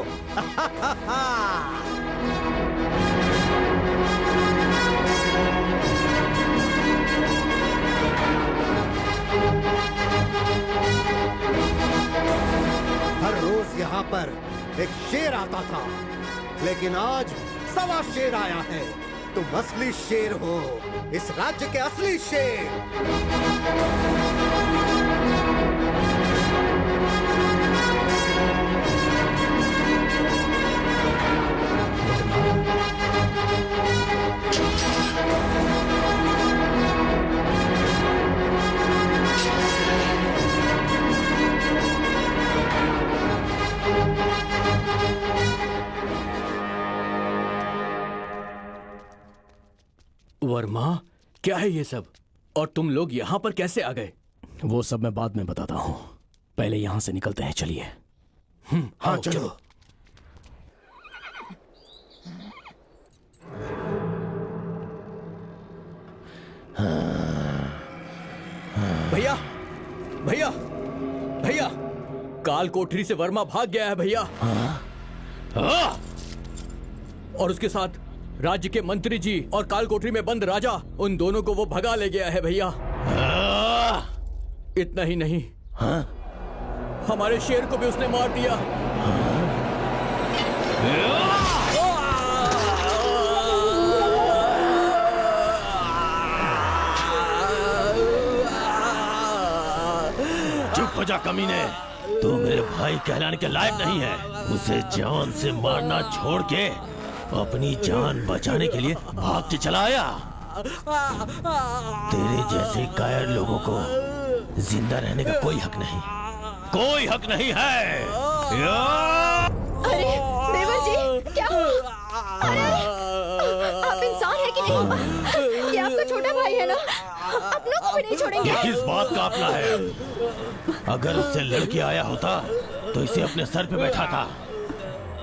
S4: हर रोज यहाँ पर एक शेर आता था, लेकिन आज 1.25 शेर आया है। तुम असली शेर हो, इस राज्य के असली शेर।
S2: वर्मा, क्या है ये सब? और तुम लोग यहाँ पर कैसे आ गए?
S9: वो सब मैं बाद में बताता हूँ, पहले यहाँ से निकलते हैं, चलिए।
S4: हाँ चलो।
S2: भैया भैया भैया, काल कोठरी से वर्मा भाग गया है भैया। और उसके साथ राज्य के मंत्री जी और काल कोठरी में बंद राजा, उन दोनों को वो भगा ले गया है भैया। इतना ही नहीं, हमारे शेर को भी उसने मार दिया।
S10: चुप हो जा कमीने, तू मेरे भाई कहलाने के लायक नहीं है। उसे जान से मारना छोड़ के अपनी जान बचाने के लिए भाग के चला आया। तेरे जैसे कायर लोगों को जिंदा रहने का कोई हक नहीं, कोई हक नहीं है।
S1: अरे देवर जी, क्या हुआ? अरे, आप इंसान है कि नहीं? ये आपका छोटा भाई है ना? अपनों को भी नहीं छोड़ेंगे।
S10: ये किस बात का अपना है? अगर उससे लड़के आया होता तो इसे अपने सर पे बैठा था,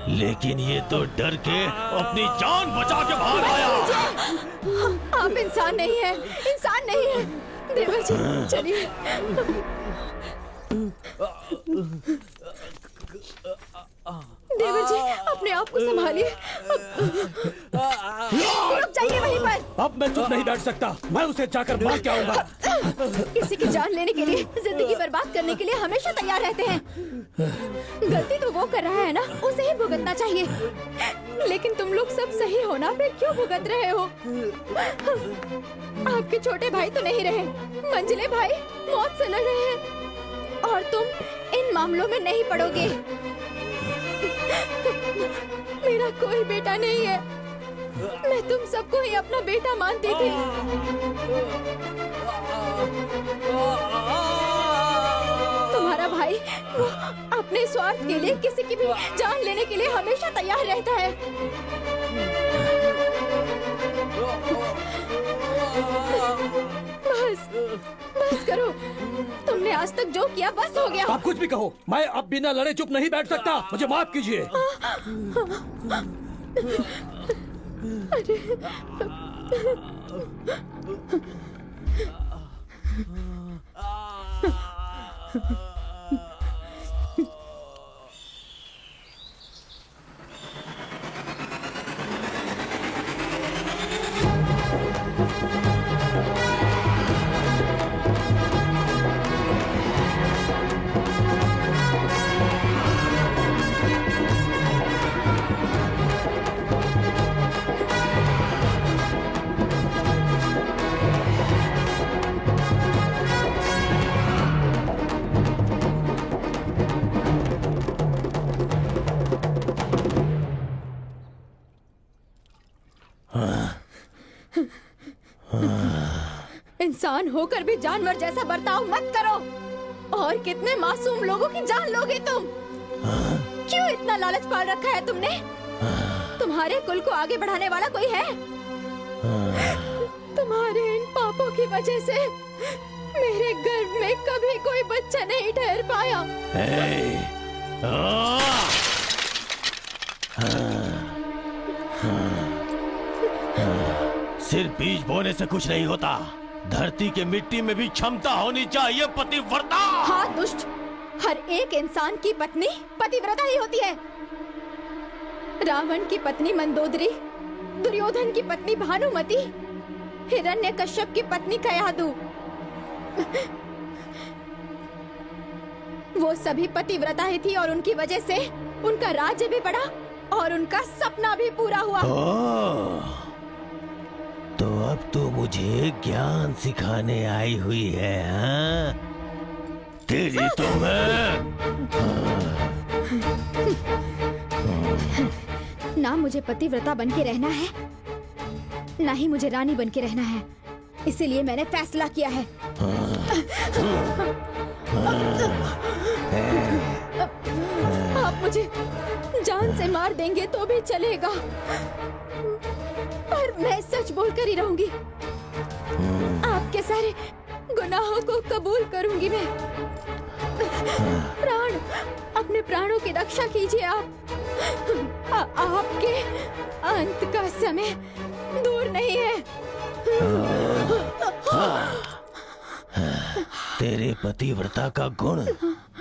S10: लेकिन ये तो डर के अपनी जान बचा के भाग आया।
S1: आप इंसान नहीं है, इंसान नहीं है। देवर जी चलिए। देवर जी अपने आप को संभालिए। रुक जाइए वहीं पर।
S7: अब मैं चुप नहीं बैठ सकता, मैं उसे जाकर मार के आऊंगा।
S1: किसी की जान लेने के लिए, जिंदगी बर्बाद करने के लिए हमेशा तैयार रहते हैं। गलती तो वो कर रहा है ना, उसे ही भुगतना चाहिए। लेकिन तुम लोग सब सही हो ना, फिर क्यों भुगत रहे हो? आपके छोटे भाई तो नहीं रहे, मंझले भाई मौत से लड़ रहे हैं, और तुम इन मामलों में नहीं पड़ोगे। मेरा कोई बेटा नहीं है, मैं तुम सबको ही अपना बेटा मानती थी। तुम्हारा भाई वो अपने स्वार्थ के लिए किसी की भी जान लेने के लिए हमेशा तैयार रहता है। बस करो, तुमने आज तक जो किया बस हो गया।
S7: आप कुछ भी कहो, मैं अब बिना लड़े चुप नहीं बैठ सकता, मुझे माफ कीजिए।
S1: इंसान होकर भी जानवर जैसा बर्ताव मत करो। और कितने मासूम लोगों की जान लोगे तुम? क्यों इतना लालच पाल रखा है तुमने? तुम्हारे कुल को आगे बढ़ाने वाला कोई है? तुम्हारे इन पापों की वजह से मेरे गर्भ में कभी कोई बच्चा नहीं ठहर पाया।
S10: सिर्फ बीज बोने से कुछ नहीं होता, धरती के मिट्टी में भी क्षमता होनी चाहिए पतिव्रता।
S1: हाँ दुष्ट, हर एक इंसान की पत्नी पतिव्रता ही होती है। रावण की पत्नी मंदोदरी, दुर्योधन की पत्नी भानुमति, हिरण्यकश्यप की पत्नी कयादु, वो सभी पतिव्रता ही थी और उनकी वजह से उनका राज्य भी बढ़ा और उनका सपना भी पूरा हुआ।
S10: तो अब तो मुझे ज्ञान सिखाने आई हुई है, हाँ? तेरी तो मैं
S1: ना मुझे पतिव्रता बन के रहना है, ना ही मुझे रानी बन के रहना है। इसीलिए मैंने फैसला किया है। आप मुझे जान से मार देंगे तो भी चलेगा, पर मैं सच बोलकर ही रहूंगी। आपके सारे गुनाहों को कबूल करूंगी मैं। प्राण, अपने प्राणों की रक्षा कीजिए आप। आपके अंत का समय दूर नहीं है।
S10: तेरे पतिव्रता का गुण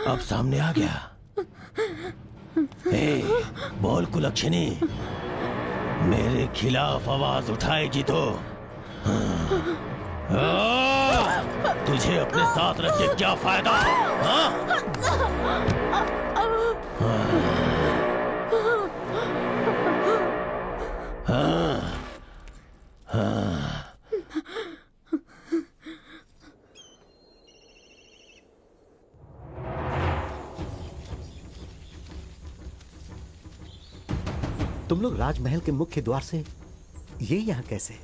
S10: अब सामने आ गया। बोल कुलक्षणी, मेरे खिलाफ आवाज उठाएगी तो तुझे अपने साथ रख के क्या फायदा?
S4: तुम लोग राजमहल के मुख्य द्वार से ये यहाँ कैसे?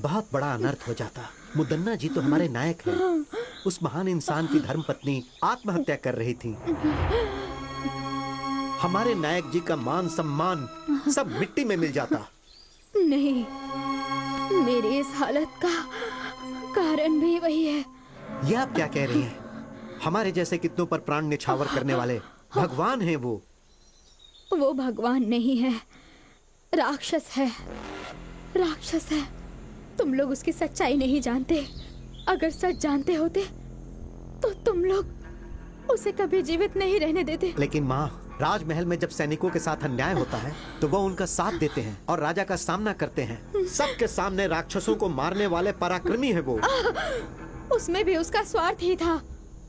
S4: बहुत बड़ा अनर्थ हो जाता। मुदन्ना जी तो हमारे नायक हैं। उस महान इंसान की धर्मपत्नी आत्महत्या कर रही थी। हमारे नायक जी का मान सम्मान सब मिट्टी में मिल जाता।
S1: नहीं, मेरी इस हालत का कारण भी वही है।
S4: ये आप क्या कह रही हैं? हमारे जैसे कितनों पर प्राण निछावर करने वाले भगवान हैं वो।
S1: वो भगवान नहीं है, राक्षस है। राक्षस है। तुम लोग उसकी सच्चाई नहीं जानते। अगर सच जानते होते तो तुम लोग उसे कभी जीवित नहीं रहने देते।
S4: लेकिन माँ, राजमहल में जब सैनिकों के साथ अन्याय होता है तो वो उनका साथ देते हैं और राजा का सामना करते हैं। सबके सामने राक्षसों को मारने वाले पराक्रमी है वो।
S1: उसमें भी उसका स्वार्थ ही था।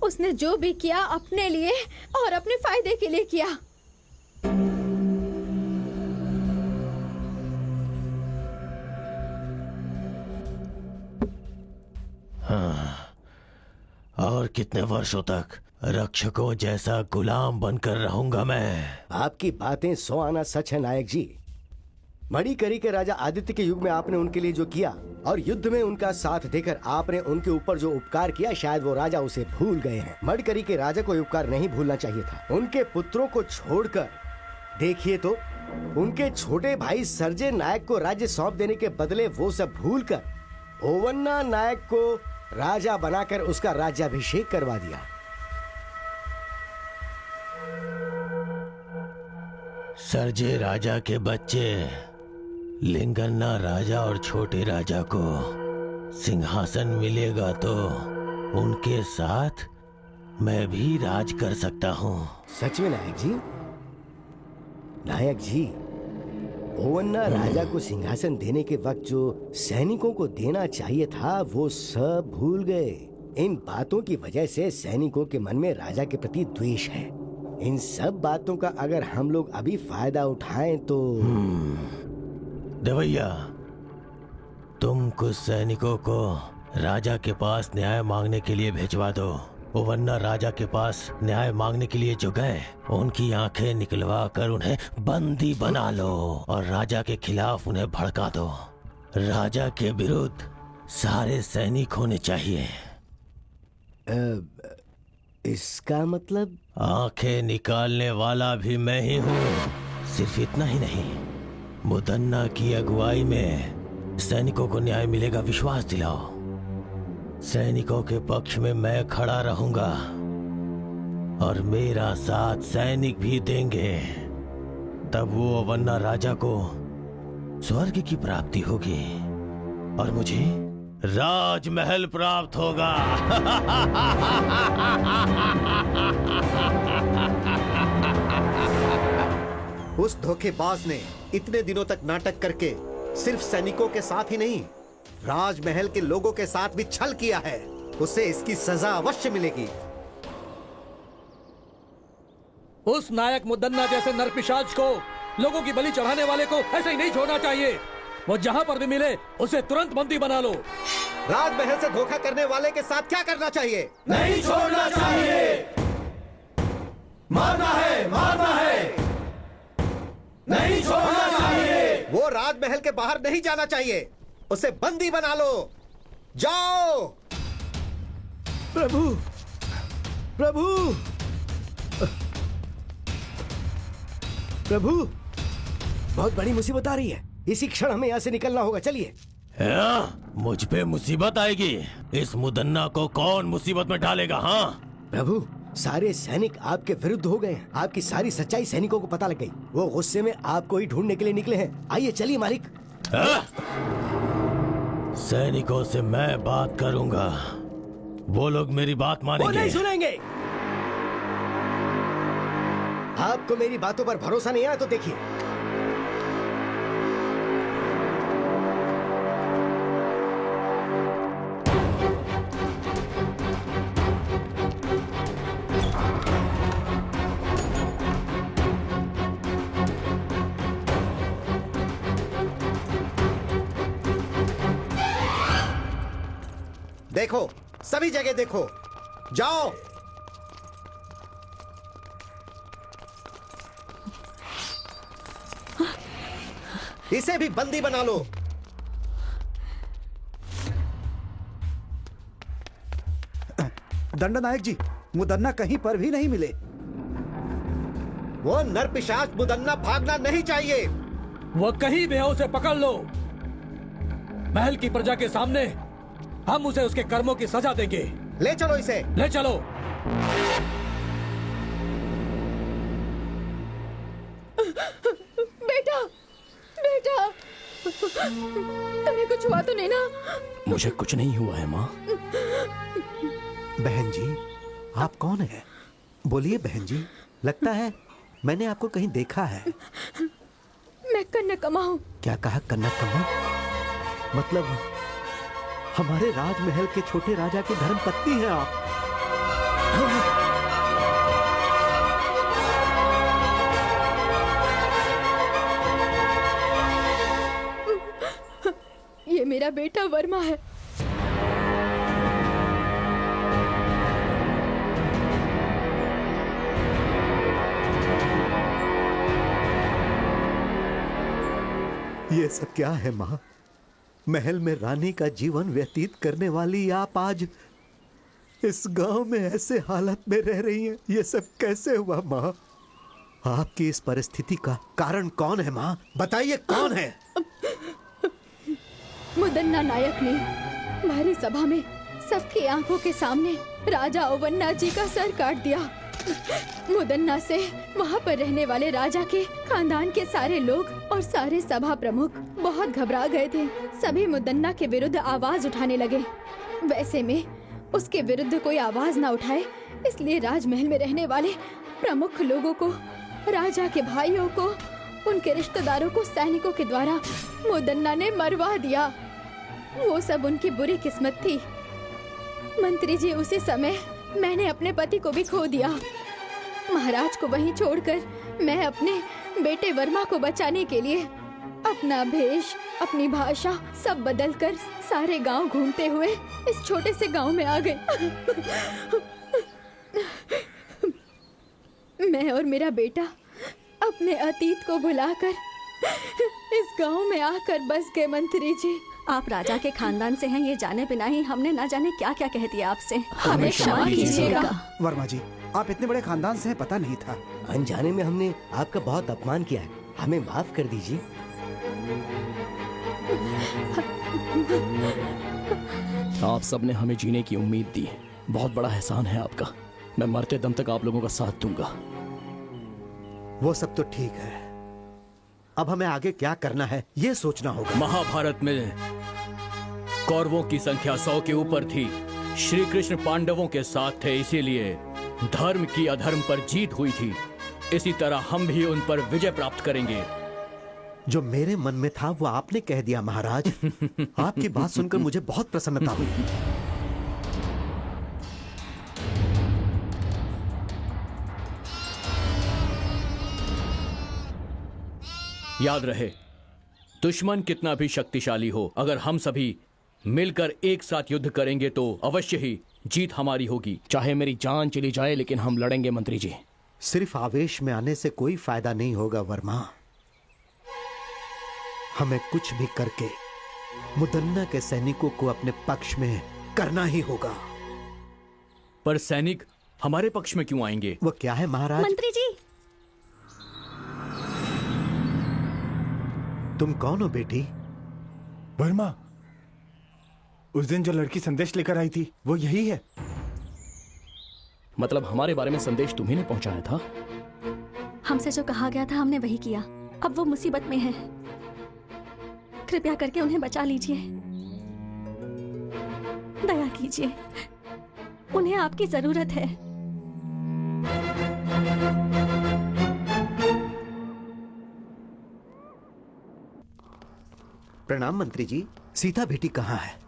S1: उसने जो भी किया अपने लिए और अपने फायदे के लिए किया।
S10: और कितने वर्षों तक रक्षकों जैसा गुलाम बनकर रहूंगा मैं?
S8: आपकी बातें 100 आना सच है नायक जी। मणिकरी के राजा आदित्य के युग में आपने उनके लिए जो किया और युद्ध में उनका साथ देकर आपने उनके ऊपर जो उपकार किया, शायद वो राजा उसे भूल गए हैं। मणिकरी के राजा को उपकार नहीं भूलना चाहिए था। उनके पुत्रों को छोड़कर देखिए तो उनके छोटे भाई सर्जे नायक को राज्य सौंप देने के बदले वो सब भूलकर ओवन्ना नायक को राजा बनाकर उसका राज्याभिषेक करवा दिया।
S10: सर्जे राजा के बच्चे लिंगन्ना राजा और छोटे राजा को सिंहासन मिलेगा तो उनके साथ मैं भी राज कर सकता हूँ।
S8: सच में नायक जी? नायक जी, ओवन्ना राजा को सिंहासन देने के वक्त जो सैनिकों को देना चाहिए था वो सब भूल गए। इन बातों की वजह से सैनिकों के मन में राजा के प्रति द्वेष है। इन सब बातों का अगर हम लोग अभी फायदा उठाएं तो
S10: देवैया, तुम कुछ सैनिकों को राजा के पास न्याय मांगने के लिए भिजवा दो। ओवन्ना राजा के पास न्याय मांगने के लिए जो गए उनकी आंखें निकलवा कर उन्हें बंदी बना लो और राजा के खिलाफ उन्हें भड़का दो। राजा के विरुद्ध सारे सैनिक होने चाहिए।
S8: इसका मतलब?
S10: आंखें निकालने वाला भी मैं ही हूँ। सिर्फ इतना ही नहीं, मुदन्ना की अगुवाई में सैनिकों को न्याय मिलेगा, विश्वास दिलाओ। सैनिकों के पक्ष में मैं खड़ा रहूंगा और मेरा साथ सैनिक भी देंगे। तब वो ओवन्ना राजा को स्वर्ग की प्राप्ति होगी और मुझे राजमहल प्राप्त होगा।
S4: उस धोखेबाज ने इतने दिनों तक नाटक करके सिर्फ सैनिकों के साथ ही नहीं, राजमहल के लोगों के साथ भी छल किया है। उसे इसकी सजा अवश्य मिलेगी।
S7: उस नायक मुदन्ना जैसे नरपिशाच को, लोगों की बलि चढ़ाने वाले को ऐसे ही नहीं छोड़ना चाहिए। वो जहां पर भी मिले उसे तुरंत बंदी बना लो।
S4: राजमहल से धोखा करने वाले के साथ क्या करना चाहिए?
S5: नहीं छोड़ना चाहिए। मारना है, मारना है। नहीं छोड़ना चाहिए।
S4: वो राजमहल के बाहर नहीं जाना चाहिए। उसे बंदी बना लो। जाओ।
S6: प्रभु, प्रभु, प्रभु,
S8: बहुत बड़ी मुसीबत आ रही है। इसी क्षण हमें यहाँ से निकलना होगा। चलिए।
S10: मुझ पे मुसीबत आएगी? इस मुदन्ना को कौन मुसीबत में डालेगा? हाँ
S8: प्रभु, सारे सैनिक आपके विरुद्ध हो गए हैं। आपकी सारी सच्चाई सैनिकों को पता लग गई। वो गुस्से में आपको ही ढूंढने के लिए निकले हैं। आइए चलिए मालिक।
S10: सैनिकों से मैं बात करूंगा, वो लोग मेरी बात मानेंगे।
S8: वो नहीं सुनेंगे। आपको मेरी बातों पर भरोसा नहीं आया तो देखिए।
S4: देखो, सभी जगह देखो। जाओ। इसे भी बंदी बना लो।
S6: दंडनायक जी, मुदन्ना कहीं पर भी नहीं मिले।
S4: वो नरपिशाच मुदन्ना भागना नहीं चाहिए।
S7: वो कहीं भी है, उसे पकड़ लो। महल की प्रजा के सामने हम उसे उसके कर्मों की सजा देंगे।
S4: ले चलो इसे।
S7: ले चलो।
S1: बेटा, बेटा, तुम्हें कुछ हुआ तो नहीं ना?
S9: मुझे कुछ नहीं हुआ है माँ।
S4: बहन जी, आप कौन है? बोलिए बहन जी। लगता है मैंने आपको कहीं देखा है।
S1: मैं कन्नकम्मा हूँ।
S4: क्या कहा? कन्नकम्मा? मतलब हमारे राजमहल के छोटे राजा की धर्मपत्नी हैं आप।
S1: ये मेरा बेटा वर्मा है।
S4: ये सब क्या है माँ? महल में रानी का जीवन व्यतीत करने वाली आप आज इस गांव में ऐसे हालत में रह रही हैं। ये सब कैसे हुआ माँ? आपकी इस परिस्थिति का कारण कौन है माँ? बताइए कौन है?
S1: मुदन्ना नायक ने भारी सभा में सबकी आंखों के सामने राजा ओवन्ना जी का सर काट दिया। मुदन्ना से वहाँ पर रहने वाले राजा के खानदान के सारे लोग और सारे सभा प्रमुख बहुत घबरा गए थे। सभी मुदन्ना के विरुद्ध आवाज उठाने लगे। वैसे में उसके विरुद्ध कोई आवाज ना उठाए, इसलिए राजमहल में रहने वाले प्रमुख लोगों को, राजा के भाइयों को, उनके रिश्तेदारों को सैनिकों के द्वारा मुदन्ना ने मरवा दिया। वो सब उनकी बुरी किस्मत थी। मंत्री जी, उसी समय मैंने अपने पति को भी खो दिया। महाराज को वहीं छोड़कर मैं अपने बेटे वर्मा को बचाने के लिए अपना भेष, अपनी भाषा सब बदलकर सारे गांव घूमते हुए इस छोटे से गांव में आ गए। मैं और मेरा बेटा अपने अतीत को भुलाकर इस गांव में आकर बस गए। मंत्री जी,
S3: आप राजा के खानदान से हैं ये जाने बिना ही हमने ना जाने क्या क्या कह दिया आपसे।
S1: हमें क्षमा कीजिएगा।
S6: वर्मा जी, आप इतने बड़े खानदान से हैं, पता नहीं था।
S8: अनजाने में हमने आपका बहुत अपमान किया है, हमें माफ कर दीजिए।
S9: आप सबने हमें जीने की उम्मीद दी, बहुत बड़ा एहसान है आपका। मैं मरते दम तक आप लोगों का साथ दूंगा।
S4: वो सब तो ठीक है, अब हमें आगे क्या करना है ये सोचना होगा।
S2: महाभारत में कौरवों की संख्या 100 के ऊपर थी। श्री कृष्ण पांडवों के साथ थे, इसीलिए धर्म की अधर्म पर जीत हुई थी। इसी तरह हम भी उन पर विजय प्राप्त करेंगे।
S4: जो मेरे मन में था वो आपने कह दिया महाराज। आपकी बात सुनकर मुझे बहुत प्रसन्नता हुई।
S2: याद रहे, दुश्मन कितना भी शक्तिशाली हो, अगर हम सभी मिलकर एक साथ युद्ध करेंगे तो अवश्य ही जीत हमारी होगी।
S9: चाहे मेरी जान चली जाए लेकिन हम लड़ेंगे मंत्री जी।
S4: सिर्फ आवेश में आने से कोई फायदा नहीं होगा वर्मा। हमें कुछ भी करके मुदन्ना के सैनिकों को अपने पक्ष में करना ही होगा।
S2: पर सैनिक हमारे पक्ष में क्यों आएंगे?
S4: वो क्या है महाराज?
S3: मंत्री जी,
S4: तुम कौन हो बेटी?
S5: वर्मा, उस दिन जो लड़की संदेश लेकर आई थी वो यही है।
S9: मतलब हमारे बारे में संदेश तुम्ही ने पहुंचाया था?
S3: हमसे जो कहा गया था हमने वही किया। अब वो मुसीबत में है, कृपया करके उन्हें बचा लीजिए। दया कीजिए, उन्हें आपकी जरूरत है।
S4: प्रणाम मंत्री जी। सीता बेटी कहाँ है?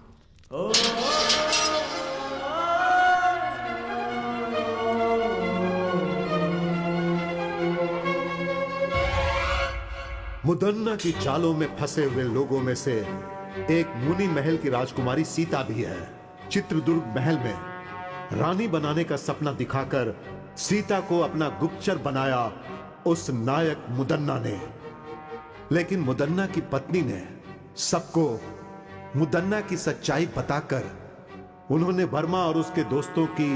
S4: मुदन्ना की चालों में फंसे हुए लोगों में से एक मुनि महल की राजकुमारी सीता भी है। चित्रदुर्ग महल में रानी बनाने का सपना दिखाकर सीता को अपना गुप्तचर बनाया उस नायक मुदन्ना ने। लेकिन मुदन्ना की पत्नी ने सबको मुदन्ना की सच्चाई बताकर उन्होंने वर्मा और उसके दोस्तों की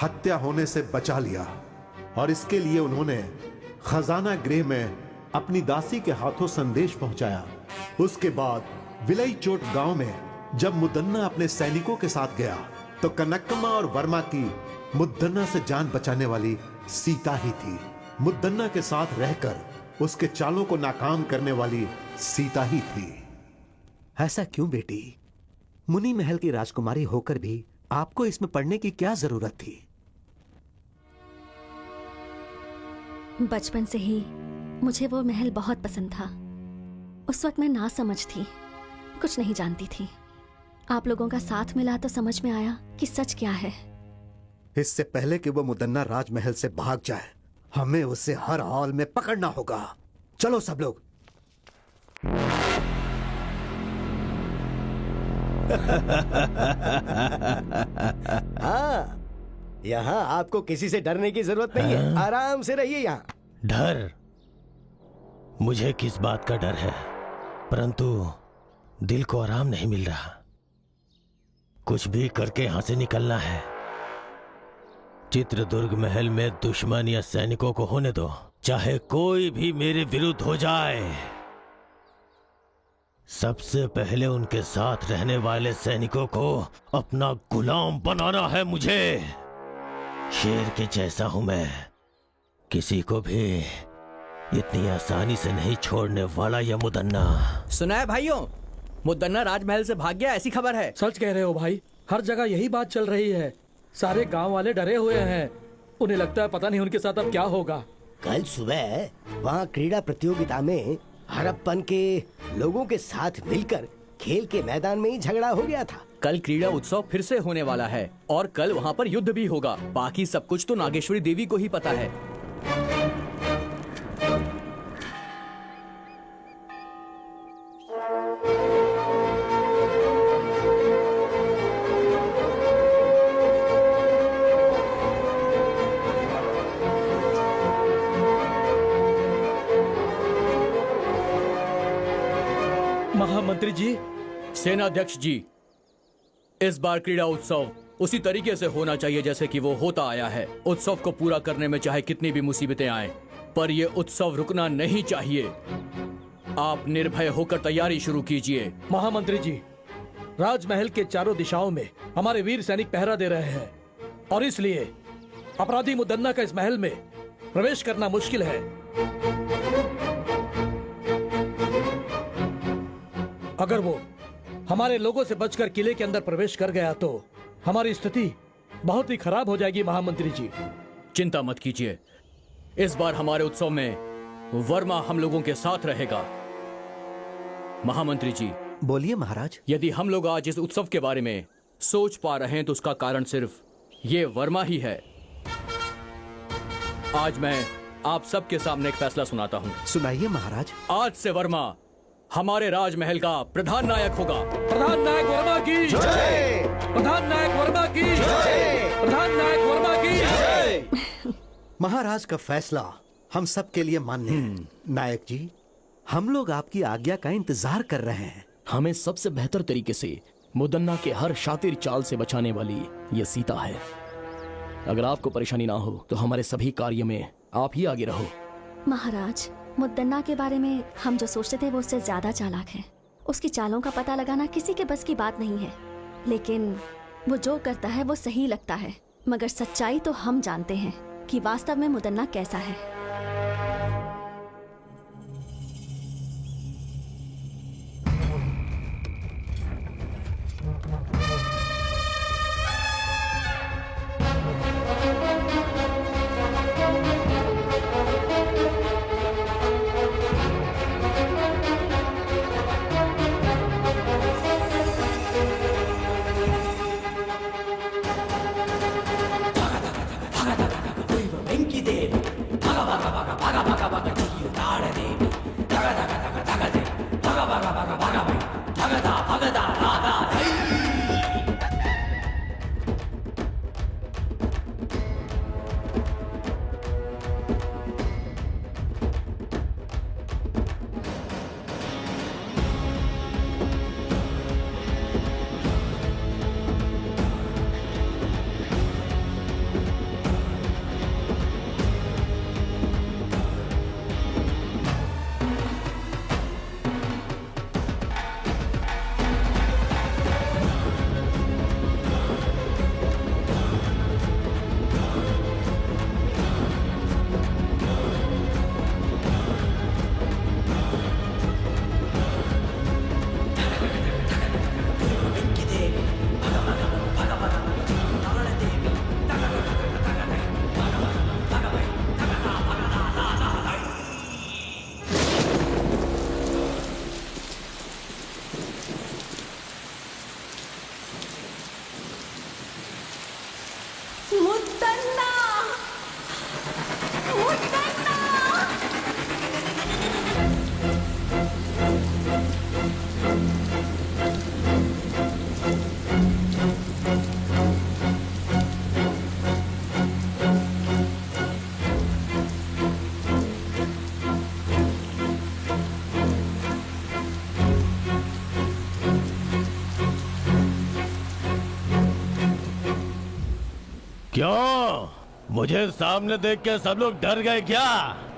S4: हत्या होने से बचा लिया। और इसके लिए उन्होंने खजाना गृह में अपनी दासी के हाथों संदेश पहुंचाया। उसके बाद विलई-चोट गांव में जब मुदन्ना अपने सैनिकों के साथ गया तो कनकम्मा और वर्मा की मुदन्ना से जान बचाने वाली सीता ही थी। मुदन्ना के साथ रहकर उसके चालों को नाकाम करने वाली सीता ही थी। ऐसा क्यों बेटी? मुनि महल की राजकुमारी होकर भी आपको इसमें पढ़ने की क्या जरूरत थी?
S3: बचपन से ही मुझे वो महल बहुत पसंद था। उस वक्त मैं ना समझ थी, कुछ नहीं जानती थी। आप लोगों का साथ मिला तो समझ में आया कि सच क्या है।
S4: इससे पहले कि वो मुदन्ना राजमहल से भाग जाए, हमें उसे हर हाल में पकड़ना होगा। चलो सब लोग।
S8: हाँ, यहाँ आपको किसी से डरने की जरूरत नहीं है। आराम से रहिए यहाँ।
S10: डर? मुझे किस बात का डर है, परंतु दिल को आराम नहीं मिल रहा। कुछ भी करके यहां से निकलना है। चित्रदुर्ग महल में दुश्मन या सैनिकों को होने दो, चाहे कोई भी मेरे विरुद्ध हो जाए। सबसे पहले उनके साथ रहने वाले सैनिकों को अपना गुलाम बनाना है मुझे। शेर के जैसा हूं मैं, किसी को भी इतनी आसानी से नहीं छोड़ने वाला यह मुदन्ना।
S2: सुना है भाइयों, मुदन्ना राजमहल से भाग गया, ऐसी खबर है।
S7: सच कह रहे हो भाई, हर जगह यही बात चल रही है। सारे गांव वाले डरे हुए हैं, उन्हें लगता है पता नहीं उनके साथ अब क्या होगा।
S8: कल सुबह वहाँ क्रीड़ा प्रतियोगिता में हड़प्पन के लोगों के साथ मिलकर खेल के मैदान में ही झगड़ा हो गया था।
S2: कल क्रीड़ा उत्सव फिर से होने वाला है और कल वहाँ पर युद्ध भी होगा। बाकी सब कुछ तो नागेश्वरी देवी को ही पता है।
S7: महामंत्री जी,
S2: सेनाध्यक्ष जी, इस बार क्रीड़ा उत्सव उसी तरीके से होना चाहिए जैसे कि वो होता आया है। उत्सव को पूरा करने में चाहे कितनी भी मुसीबतें आए, पर ये उत्सव रुकना नहीं चाहिए। आप निर्भय होकर तैयारी शुरू कीजिए।
S7: महामंत्री जी, राजमहल के चारों दिशाओं में हमारे वीर सैनिक पहरा दे रहे हैं और इसलिए अपराधी मुदन्ना का इस महल में प्रवेश करना मुश्किल है। अगर वो हमारे लोगों से बचकर किले के अंदर प्रवेश कर गया तो हमारी स्थिति बहुत ही खराब हो जाएगी। महामंत्री जी,
S2: चिंता मत कीजिए, इस बार हमारे उत्सव में वर्मा हम लोगों के साथ रहेगा। महामंत्री जी,
S4: बोलिए महाराज।
S2: यदि हम लोग आज इस उत्सव के बारे में सोच पा रहे हैं तो उसका कारण सिर्फ ये वर्मा ही है। आज मैं आप सबके सामने एक फैसला सुनाता हूँ।
S4: सुनाइए महाराज।
S2: आज से वर्मा हमारे राजमहल का प्रधान नायक होगा।
S7: प्रधान नायक वर्मा की जय! प्रधान नायक वर्मा की जय! प्रधान नायक वर्मा की जय!
S4: महाराज का फैसला हम सब के लिए मान्य है। नायक जी, हम लोग आपकी आज्ञा का इंतजार कर रहे हैं।
S9: हमें सबसे बेहतर तरीके से मुदन्ना के हर शातिर चाल से बचाने वाली ये सीता है। अगर आपको परेशानी ना हो तो हमारे सभी कार्य में आप ही आगे रहो।
S3: महाराज, मुद्दन्ना के बारे में हम जो सोचते थे वो उससे ज्यादा चालाक है। उसकी चालों का पता लगाना किसी के बस की बात नहीं है, लेकिन वो जो करता है वो सही लगता है। मगर सच्चाई तो हम जानते हैं कि वास्तव में मुदन्ना कैसा है।
S10: क्यों? मुझे सामने देख के सब लोग डर गए क्या?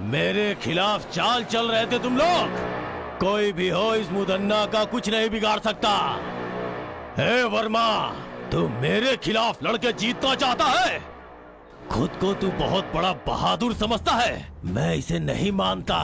S10: मेरे खिलाफ चाल चल रहे थे तुम लोग? कोई भी हो, इस मुदन्ना का कुछ नहीं बिगाड़ सकता। हे वर्मा, तू मेरे खिलाफ लड़के जीतना चाहता है? खुद को तू बहुत बड़ा बहादुर समझता है। मैं इसे नहीं मानता।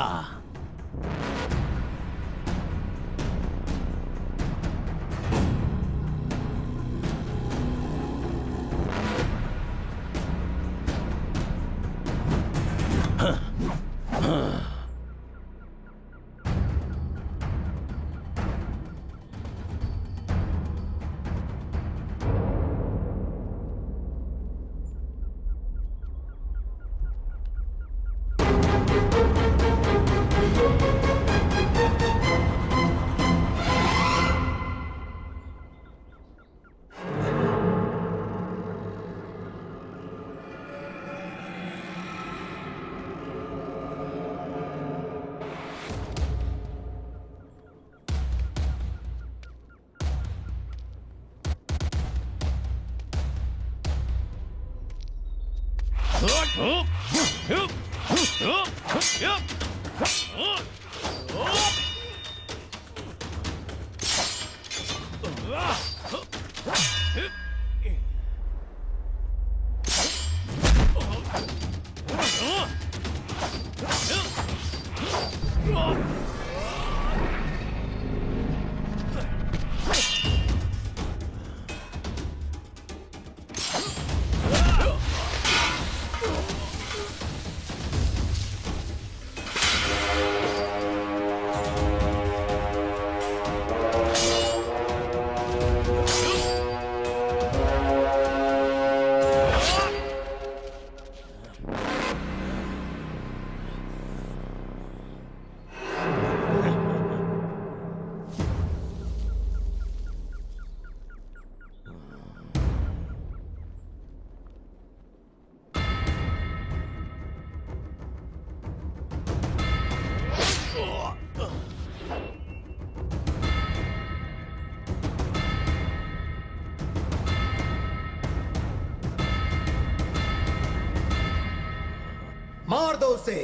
S4: मार दो उसे।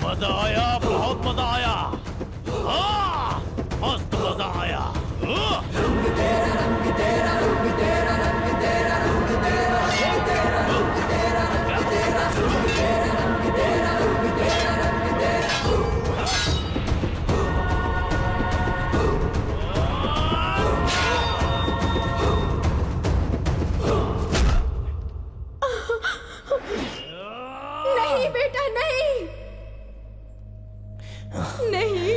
S10: मजा आया, बहुत मजा आया। हाँ, मस्त मजा आया।
S1: नहीं बेटा, नहीं नहीं।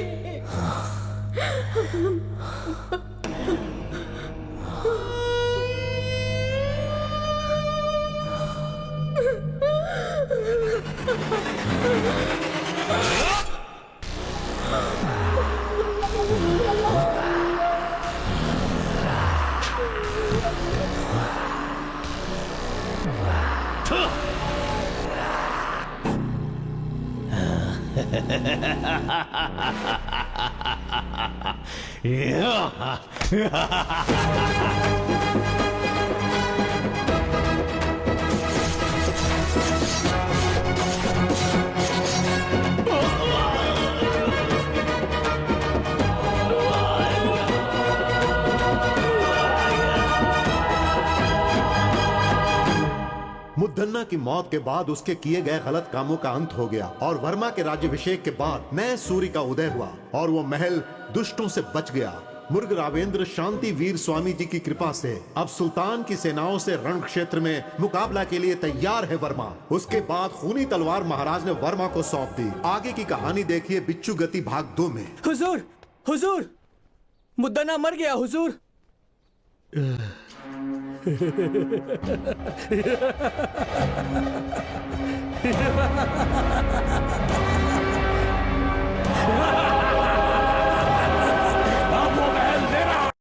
S4: मुद्दन्ना की मौत के बाद उसके किए गए गलत कामों का अंत हो गया और वर्मा के राज्याभिषेक के बाद नए सूर्य का उदय हुआ और वो महल दुष्टों से बच गया। मुर्ग रावेंद्र शांति वीर स्वामी जी की कृपा से अब सुल्तान की सेनाओं से रण क्षेत्र में मुकाबला के लिए तैयार है वर्मा। उसके बाद खूनी तलवार महाराज ने वर्मा को सौंप दी। आगे की कहानी देखिए बिच्छू गति भाग 2 में।
S2: हुजूर, हुजूर, मुद्दन्ना मर गया हुजूर।